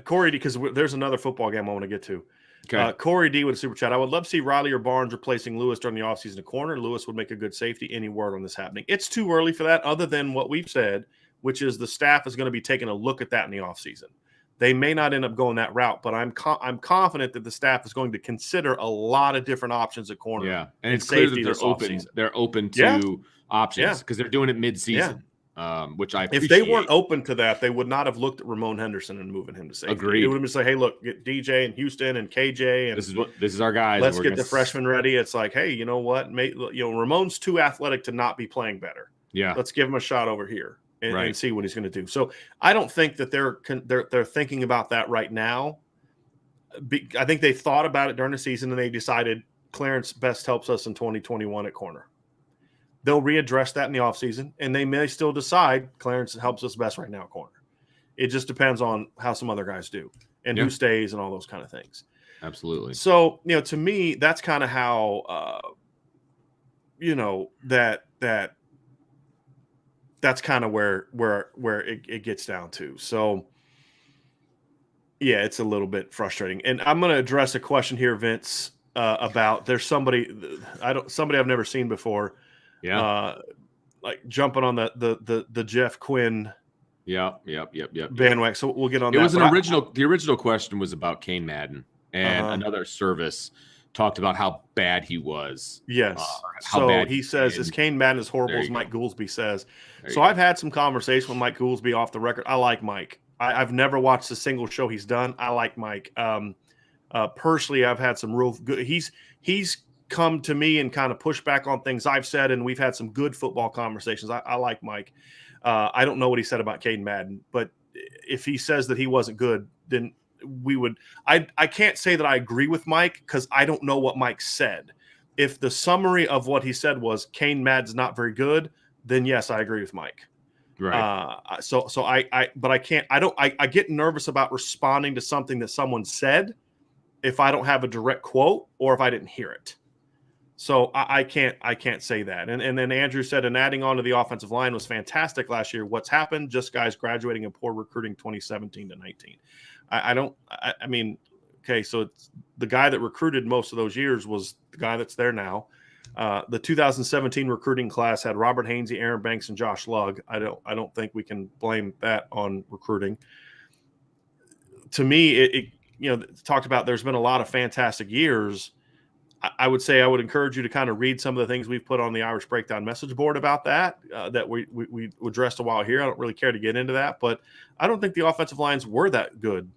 Corey, because there's another football game I want to get to. Okay. Corey D with a super chat. I would love to see Riley or Barnes replacing Lewis during the offseason at corner. Lewis would make a good safety. Any word on this happening? It's too early for that, other than what we've said, which is the staff is going to be taking a look at that in the offseason. They may not end up going that route, but I'm confident that the staff is going to consider a lot of different options at corner. Yeah, and it's clear that they're open. They're open to options because they're doing it mid-season. Which I appreciate. If they weren't open to that, they would not have looked at Ramon Henderson and moving him to safety. Agreed. It would have been say, hey, look, get DJ and Houston and KJ, and this is our guys. Let's get the freshmen ready. It's like, hey, you know what? Ramon's too athletic to not be playing better. Yeah, let's give him a shot over here and see what he's going to do. So I don't think that they're thinking about that right now. I think they thought about it during the season and they decided Clarence best helps us in 2021 at corner. They'll readdress that in the offseason, and they may still decide Clarence helps us best right now at corner. It just depends on how some other guys do and who stays and all those kind of things. Absolutely. So, to me, that's kind of how, that's kind of where it gets down to. So, yeah, it's a little bit frustrating. And I'm going to address a question here, Vince, about there's somebody I've never seen before. Yeah, like jumping on the Jeff Quinn. Yep. Bandwagon. So we'll get on. It was an original. The original question was about Kane Madden, and another service talked about how bad he was. Yes. He says, "Is Kane Madden as horrible as Mike Goolsby says?" So I've had some conversation with Mike Goolsby off the record. I like Mike. I've never watched a single show he's done. I like Mike. Personally, I've had some real good. He's come to me and kind of push back on things I've said, and we've had some good football conversations. I like Mike. I don't know what he said about Caden Madden, but if he says that he wasn't good, then we would. I can't say that I agree with Mike because I don't know what Mike said. If the summary of what he said was Kane Madden's not very good, then yes, I agree with Mike. Right. But I can't. I get nervous about responding to something that someone said if I don't have a direct quote or if I didn't hear it. So I can't say that. And then Andrew said, and adding on to the offensive line was fantastic last year. What's happened? Just guys graduating and poor recruiting 2017 to 19. I mean, okay, so it's the guy that recruited most of those years was the guy that's there now. The 2017 recruiting class had Robert Hainsey, Aaron Banks, and Josh Lugg. I don't think we can blame that on recruiting. To me, it talked about there's been a lot of fantastic years. I would say I would encourage you to kind of read some of the things we've put on the Irish Breakdown message board about that we addressed a while here. I don't really care to get into that, but I don't think the offensive lines were that good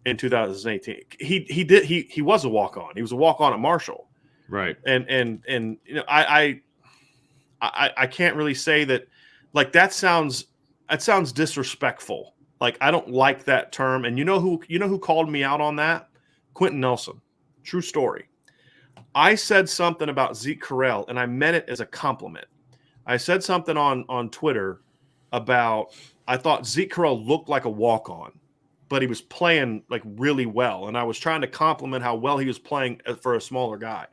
in 2018. He was a walk-on. He was a walk-on at Marshall. Right. And you know, I can't really say that. Like that sounds disrespectful. Like I don't like that term. And you know who called me out on that? Quentin Nelson. True story. I said something about Zeke Correll, and I meant it as a compliment. I said something on Twitter about I thought Zeke Correll looked like a walk-on, but he was playing like really well. And I was trying to compliment how well he was playing for a smaller guy.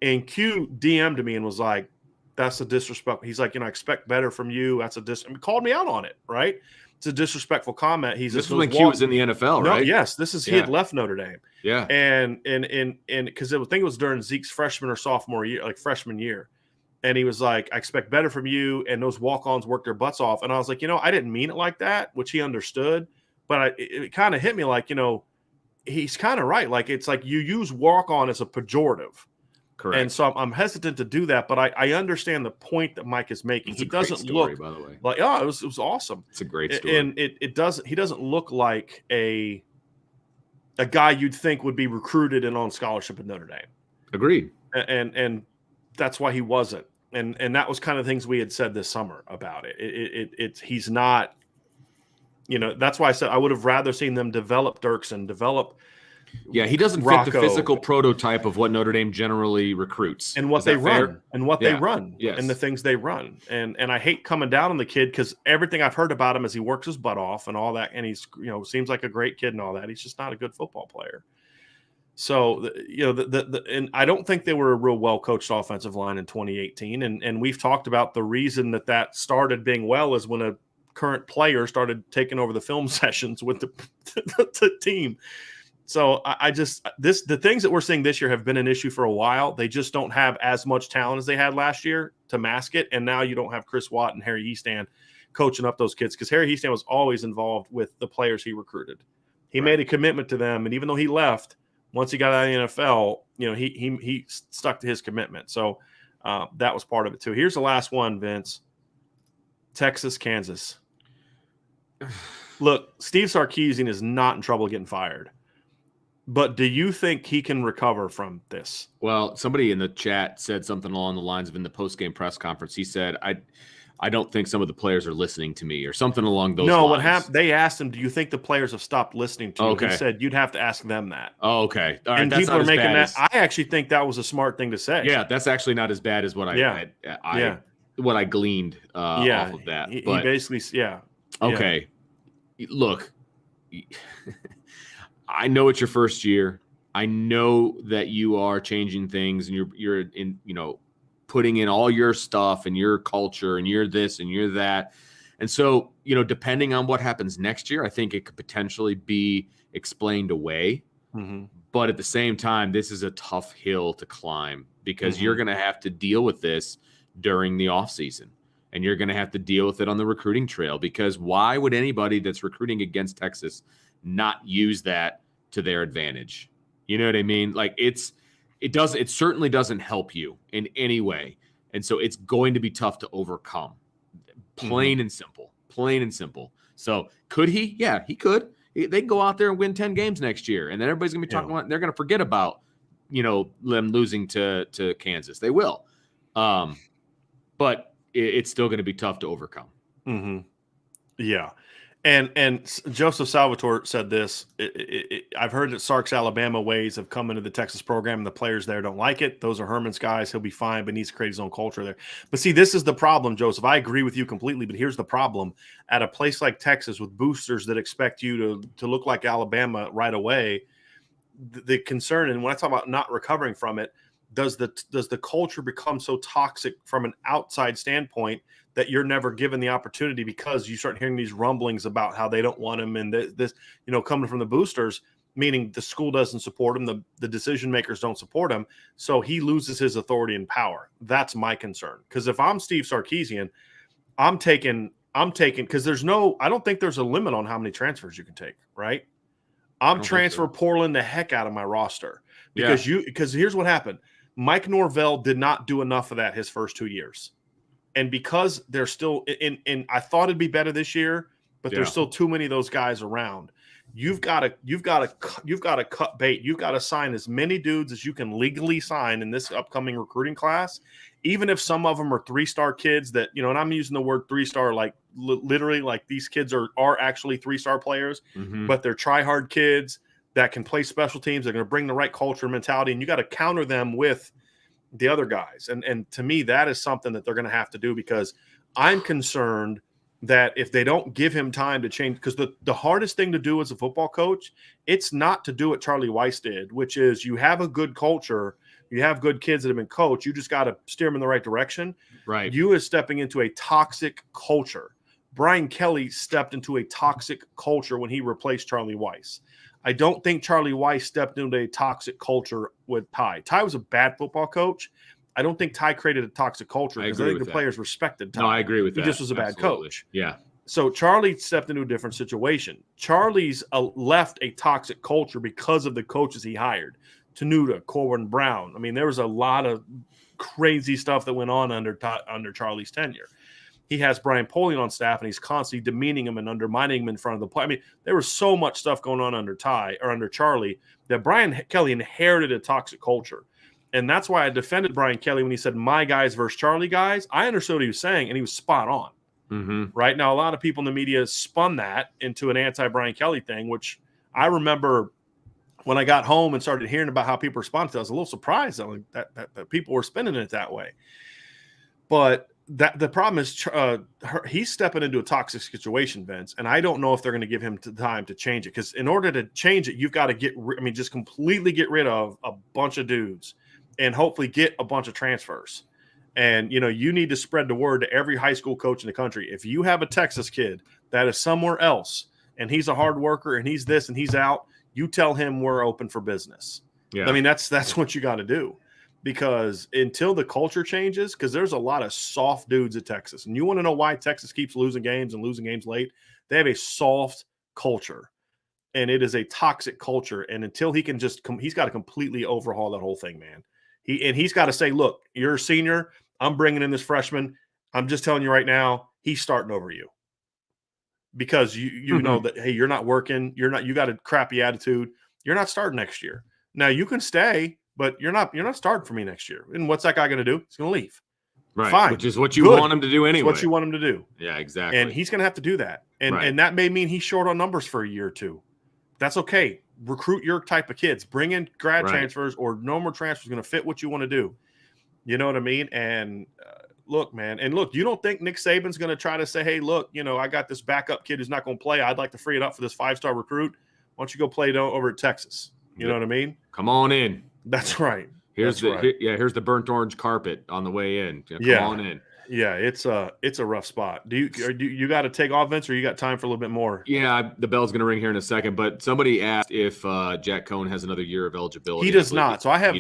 And Q DM'd me and was like, that's a disrespect. He's like, I expect better from you. That's a he called me out on it, right? It's a disrespectful comment. This is when Q was in the NFL, right? No, yes, this is he had left Notre Dame. Yeah. And because I think it was during Zeke's freshman or sophomore year, like freshman year. And he was like, I expect better from you. And those walk-ons worked their butts off. And I was like, I didn't mean it like that, which he understood. But it kind of hit me like, he's kind of right. Like, it's like you use walk-on as a pejorative. Correct. And so I'm hesitant to do that. But I understand the point that Mike is making. It's he doesn't story, look, by the way. like, oh, it was awesome. It's a great story. And he doesn't look like a guy you'd think would be recruited and on scholarship at Notre Dame. Agreed. And that's why he wasn't. And that was kind of things we had said this summer about it. He's not, that's why I said I would have rather seen them develop Dirksen, develop. Yeah, he doesn't Rocco, fit the physical prototype of what Notre Dame generally recruits. And what they run. And what they run. Yes. And the things they run. And I hate coming down on the kid because everything I've heard about him is he works his butt off and all that. And he's, seems like a great kid and all that. He's just not a good football player. So, and I don't think they were a real well-coached offensive line in 2018. And we've talked about the reason that started being well is when a current player started taking over the film sessions with the team. So the things that we're seeing this year have been an issue for a while. They just don't have as much talent as they had last year to mask it. And now you don't have Chris Watt and Harry Easton coaching up those kids because Harry Easton was always involved with the players he recruited. He made a commitment to them. And even though he left, once he got out of the NFL, he stuck to his commitment. So that was part of it too. Here's the last one, Vince. Texas, Kansas. Look, Steve Sarkisian is not in trouble getting fired. But do you think he can recover from this? Well, somebody in the chat said something along the lines of in the post-game press conference. He said, I don't think some of the players are listening to me or something along those lines. No, what happened? They asked him, do you think the players have stopped listening to you? Okay. He said, you'd have to ask them that. Oh, okay. All right. And that's people not are as making bad that. as, I actually think that was a smart thing to say. yeah, that's actually not as bad as what what I gleaned off of that. He But, basically, okay. Look, I know it's your first year. I know that you are changing things and you're in, putting in all your stuff and your culture and you're this and you're that. And so, depending on what happens next year, I think it could potentially be explained away. Mm-hmm. But at the same time, this is a tough hill to climb because you're going to have to deal with this during the offseason. And you're going to have to deal with it on the recruiting trail because why would anybody that's recruiting against Texas not use that to their advantage? You know what I mean? Like it certainly doesn't help you in any way. And so it's going to be tough to overcome. Plain and simple. So could he? Yeah, he could. They can go out there and win 10 games next year. And then everybody's going to be talking about, they're going to forget about, them losing to Kansas. They will. But it's still going to be tough to overcome. Mm-hmm. Yeah. And Joseph Salvatore said this. I've heard that Sark's Alabama ways have come into the Texas program, and the players there don't like it. Those are Herman's guys. He'll be fine, but needs to create his own culture there. But see, this is the problem, Joseph. I agree with you completely, but here's the problem. At a place like Texas with boosters that expect you to look like Alabama right away, the concern, and when I talk about not recovering from it, does the culture become so toxic from an outside standpoint that you're never given the opportunity because you start hearing these rumblings about how they don't want him and this coming from the boosters, meaning the school doesn't support him, the decision makers don't support him, so he loses his authority and power. That's my concern. Because if I'm Steve Sarkisian, I'm taking because I don't think there's a limit on how many transfers you can take, right? I'm transfer portaling the heck out of my roster because here's what happened. Mike Norvell did not do enough of that his first 2 years. And because they're still in I thought it'd be better this year, but there's still too many of those guys around. you've got to cut bait. You've got to sign as many dudes as you can legally sign in this upcoming recruiting class, even if some of them are 3-star kids that, and I'm using the word 3-star like literally like these kids are actually 3-star players, but they're try-hard kids that can play special teams. They're going to bring the right culture and mentality, and you got to counter them with the other guys. And to me, that is something that they're going to have to do, because I'm concerned that if they don't give him time to change, because the hardest thing to do as a football coach, it's not to do what Charlie Weiss did, which is you have a good culture, you have good kids that have been coached, you just got to steer them in the right direction. Right. You is stepping into a toxic culture. Brian Kelly stepped into a toxic culture when he replaced Charlie Weiss. I don't think Charlie Weiss stepped into a toxic culture with Ty. Ty was a bad football coach. I don't think Ty created a toxic culture, because I think the players respected Ty. No, I agree with that. He just was a bad coach. Yeah. So Charlie stepped into a different situation. Charlie's left a toxic culture because of the coaches he hired. Tenuta, Corbin Brown. I mean, there was a lot of crazy stuff that went on under Charlie's tenure. He has Brian Polian on staff, and he's constantly demeaning him and undermining him in front of the play. I mean, there was so much stuff going on under Charlie that Brian Kelly inherited a toxic culture. And that's why I defended Brian Kelly when he said, my guys versus Charlie guys. I understood what he was saying, and he was spot on. Right now, a lot of people in the media spun that into an anti-Brian Kelly thing, which I remember when I got home and started hearing about how people responded to it, I was a little surprised that people were spinning it that way. But the problem is he's stepping into a toxic situation, Vince, and I don't know if they're going to give him time to change it, because in order to change it, you've got to just completely get rid of a bunch of dudes and hopefully get a bunch of transfers. And, you need to spread the word to every high school coach in the country. If you have a Texas kid that is somewhere else and he's a hard worker and he's this and he's out, you tell him we're open for business. Yeah. I mean, that's what you got to do, because until the culture changes, because there's a lot of soft dudes at Texas. And you want to know why Texas keeps losing games and losing games late? They have a soft culture, and it is a toxic culture. And until he can he's got to completely overhaul that whole thing, man. He's got to say, look, you're a senior. I'm bringing in this freshman. I'm just telling you right now, he's starting over you, because you know that, hey, you're not working. You got a crappy attitude. You're not starting next year. Now you can stay, but you're not starting for me next year. And what's that guy going to do? He's going to leave. Right. Fine. Which is what you want him to do anyway. It's what you want him to do. Yeah, exactly. And he's going to have to do that. And that may mean he's short on numbers for a year or two. That's okay. Recruit your type of kids. Bring in grad transfers or no more transfers going to fit what you want to do. You know what I mean? And look, man. And look, you don't think Nick Saban's going to try to say, hey, look, I got this backup kid who's not going to play. I'd like to free it up for this 5-star recruit. Why don't you go play over at Texas? You know what I mean? Come on in. That's right. Here's the burnt orange carpet on the way in. Come on in. Yeah, it's a rough spot. Do you got to take off, Vince, or you got time for a little bit more? Yeah, the bell's going to ring here in a second. But somebody asked if Jack Cohn has another year of eligibility. He does not. So I have.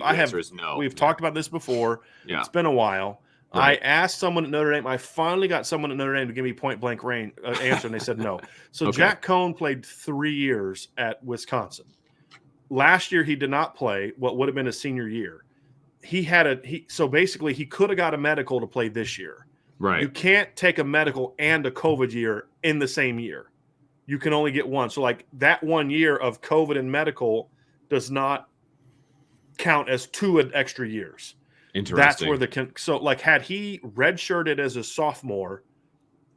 No. We've talked about this before. Yeah, it's been a while. Right. I asked someone at Notre Dame. I finally got someone at Notre Dame to give me point blank answer, and they said no. So okay. Jack Cohn played 3 years at Wisconsin. Last year he did not play what would have been his senior year. So basically he could have got a medical to play this year. Right. You can't take a medical and a COVID year in the same year. You can only get one. So like that 1 year of COVID and medical does not count as 2 extra years. Interesting. That's where had he redshirted as a sophomore,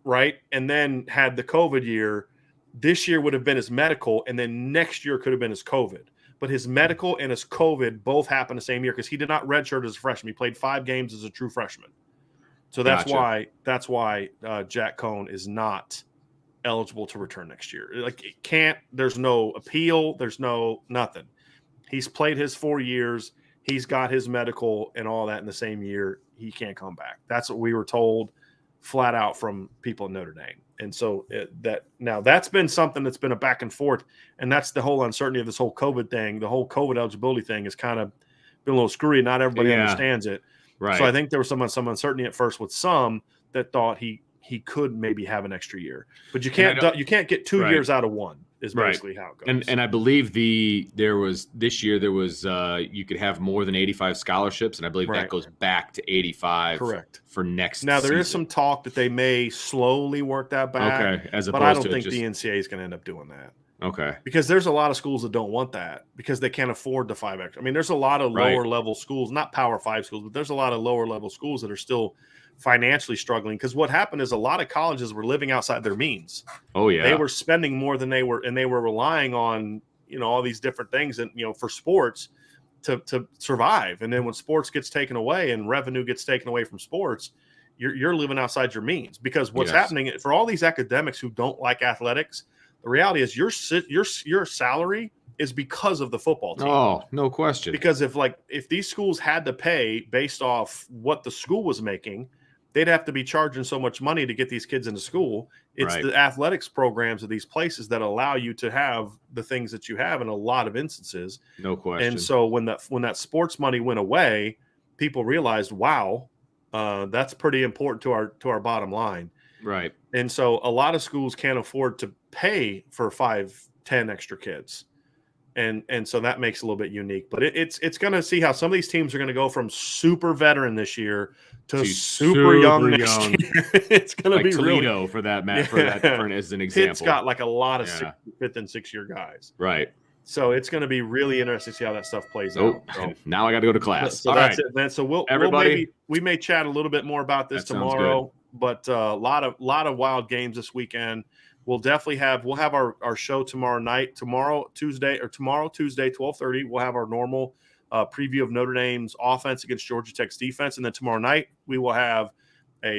right, and then had the COVID year, this year would have been his medical, and then next year could have been his COVID. But his medical and his COVID both happened the same year because he did not redshirt as a freshman. He played 5 games as a true freshman. So that's why Jack Cohn is not eligible to return next year. Like it can't. There's no appeal. There's no nothing. He's played his 4 years. He's got his medical and all that in the same year. He can't come back. That's what we were told flat out from people in Notre Dame. And so that's been something that's been a back and forth. And that's the whole uncertainty of this whole COVID thing. The whole COVID eligibility thing has kind of been a little screwy. Not everybody understands it. Right. So I think there was some uncertainty at first with some that thought he could maybe have an extra year. But you can't get 2 years out of one. Is basically how it goes. And I believe this year there was you could have more than 85 scholarships, and I believe that goes back to 85. Correct. For next now there season. is some talk that they may slowly work that back. Okay, but I don't think the NCAA is going to end up doing that. Okay. Because there's a lot of schools that don't want that because they can't afford the 5 extra. I mean, there's a lot of lower level schools, not Power 5 schools, but there's a lot of lower level schools that are still financially struggling. Because what happened is a lot of colleges were living outside their means. Oh yeah. They were spending more than they were, and they were relying on, all these different things and, for sports to survive. And then when sports gets taken away and revenue gets taken away from sports, you're living outside your means. Because what's happening for all these academics who don't like athletics, the reality is your salary is because of the football team. Oh, no question. Because if these schools had to pay based off what the school was making, they'd have to be charging so much money to get these kids into school. It's the athletics programs of these places that allow you to have the things that you have in a lot of instances. No question. And so when that sports money went away, people realized, wow, that's pretty important to our bottom line. Right. And so a lot of schools can't afford to pay for 5-10 extra kids. And so that makes it a little bit unique. But it's going to see how some of these teams are going to go from super veteran this year to super young next year. It's going to be Toledo really, for that, Matt, as an example. Pitt's got like a lot of 5th and 6th year guys. Right. So it's going to be really interesting to see how that stuff plays out. So, now I got to go to class. So that's it, man. So everybody, we may chat a little bit more about this tomorrow, but a lot of wild games this weekend. We'll have our show tomorrow night. Tomorrow Tuesday, 12:30. We'll have our normal preview of Notre Dame's offense against Georgia Tech's defense, and then tomorrow night we will have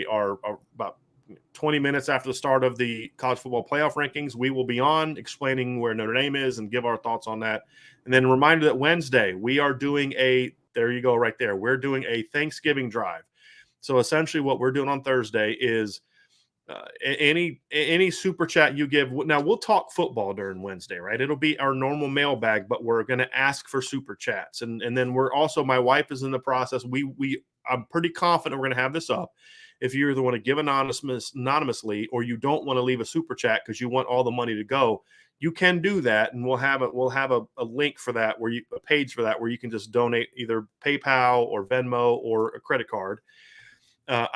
our about 20 minutes after the start of the college football playoff rankings. We will be on explaining where Notre Dame is and give our thoughts on that. And then a reminder that Wednesday we are doing there you go right there. We're doing a Thanksgiving drive. So essentially what we're doing on Thursday is any super chat you give. Now we'll talk football during Wednesday, right? It'll be our normal mailbag, but we're going to ask for super chats. And then we're also, my wife is in the process. I'm pretty confident we're going to have this up. If you either want to give anonymously or you don't want to leave a super chat because you want all the money to go, you can do that. And we'll have a link for that a page for that where you can just donate either PayPal or Venmo or a credit card.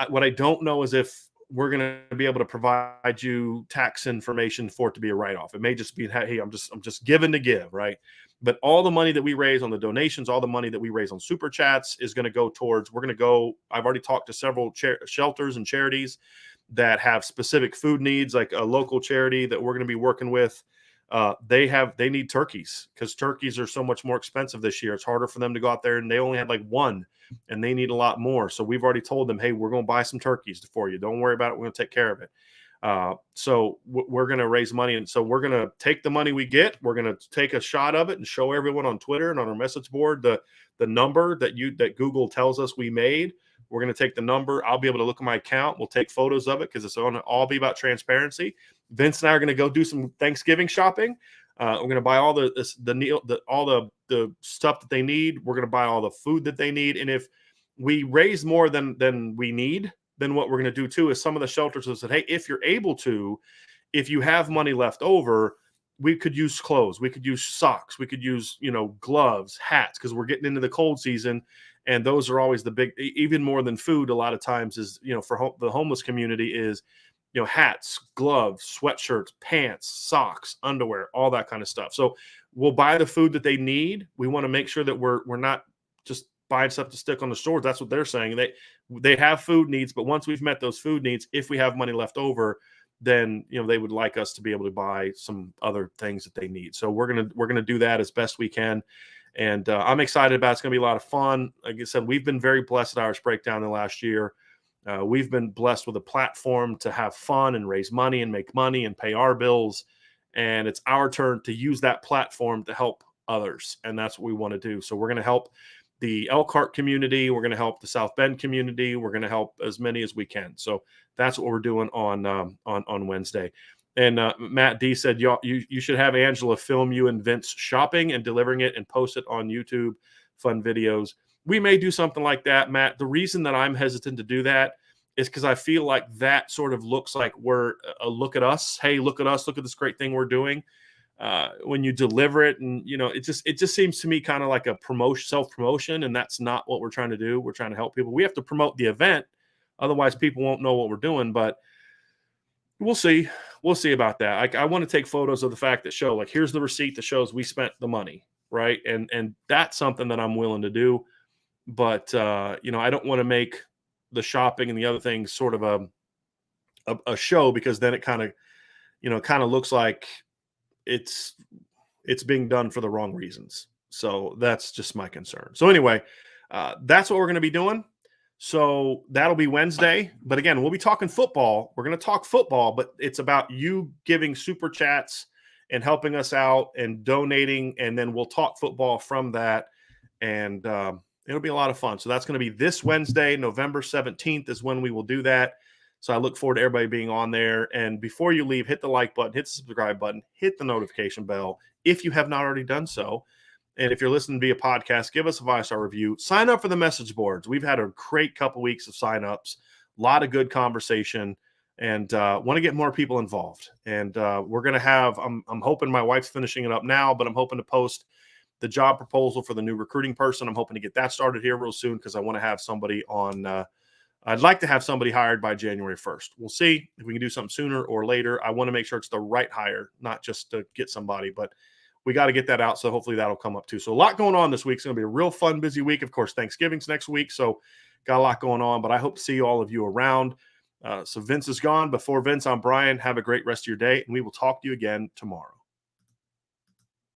What I don't know is if we're going to be able to provide you tax information for it to be a write-off. It may just be, hey, I'm just giving to give, right? But all the money that we raise on the donations, all the money that we raise on super chats is going to go towards, I've already talked to several shelters and charities that have specific food needs, like a local charity that we're going to be working with. They need turkeys because turkeys are so much more expensive this year. It's harder for them to go out there, and they only had like one and they need a lot more. So we've already told them, hey, we're going to buy some turkeys for you. Don't worry about it. We're going to take care of it. So we're going to raise money. And so we're going to take the money we get. We're going to take a shot of it and show everyone on Twitter and on our message board the number that Google tells us we made. We're going to take the number. I'll be able to look at my account. We'll take photos of it because it's going to all be about transparency. Vince and I are going to go do some Thanksgiving shopping. We're going to buy all the stuff that they need. We're going to buy all the food that they need. And if we raise more than we need, then what we're going to do too is some of the shelters have said, hey, if you're able to, if you have money left over, we could use clothes. We could use socks. We could use, gloves, hats, because we're getting into the cold season. And those are always the big, even more than food. A lot of times is, for the homeless community is, hats, gloves, sweatshirts, pants, socks, underwear, all that kind of stuff. So we'll buy the food that they need. We want to make sure that we're not just buying stuff to stick on the stores. That's what they're saying. They have food needs, but once we've met those food needs, if we have money left over, then they would like us to be able to buy some other things that they need. So we're gonna do that as best we can. And I'm excited about it. It's going to be a lot of fun. Like I said, we've been very blessed at Irish Breakdown the last year. We've been blessed with a platform to have fun and raise money and make money and pay our bills. And it's our turn to use that platform to help others. And that's what we want to do. So we're going to help the Elkhart community. We're going to help the South Bend community. We're going to help as many as we can. So that's what we're doing on Wednesday. And Matt D said, you should have Angela film you and Vince shopping and delivering it and post it on YouTube. Fun videos. We may do something like that, Matt. The reason that I'm hesitant to do that is because I feel like that sort of looks like we're a look at us. Hey, look at us. Look at this great thing we're doing. When you deliver it, and it just seems to me kind of like a self-promotion, and that's not what we're trying to do. We're trying to help people. We have to promote the event, otherwise people won't know what we're doing. But We'll see. We'll see about that. I want to take photos of the fact that show, like, here's the receipt that shows we spent the money, right? And that's something that I'm willing to do. But I don't want to make the shopping and the other things sort of a show, because then it kind of looks like it's being done for the wrong reasons. So that's just my concern. So anyway, that's what we're going to be doing. So that'll be Wednesday. But again, we'll be talking football. We're going to talk football, but it's about you giving super chats and helping us out and donating. And then we'll talk football from that. And it'll be a lot of fun. So that's going to be this Wednesday, November 17th is when we will do that. So I look forward to everybody being on there. And before you leave, hit the like button, hit the subscribe button, hit the notification bell if you have not already done so. And if you're listening via podcast, give us a 5-star review. Sign up for the message boards. We've had a great couple weeks of signups, a lot of good conversation, and want to get more people involved. And we're going to have, I'm hoping, my wife's finishing it up now, but I'm hoping to post the job proposal for the new recruiting person. I'm hoping to get that started here real soon, because I want to have somebody on. I'd like to have somebody hired by January 1st. We'll see if we can do something sooner or later. I want to make sure it's the right hire, not just to get somebody, but we got to get that out. So hopefully that'll come up too. So a lot going on this week. It's going to be a real fun, busy week. Of course, Thanksgiving's next week. So got a lot going on, but I hope to see all of you around. So Vince is gone. Before Vince, I'm Brian. Have a great rest of your day, and we will talk to you again tomorrow.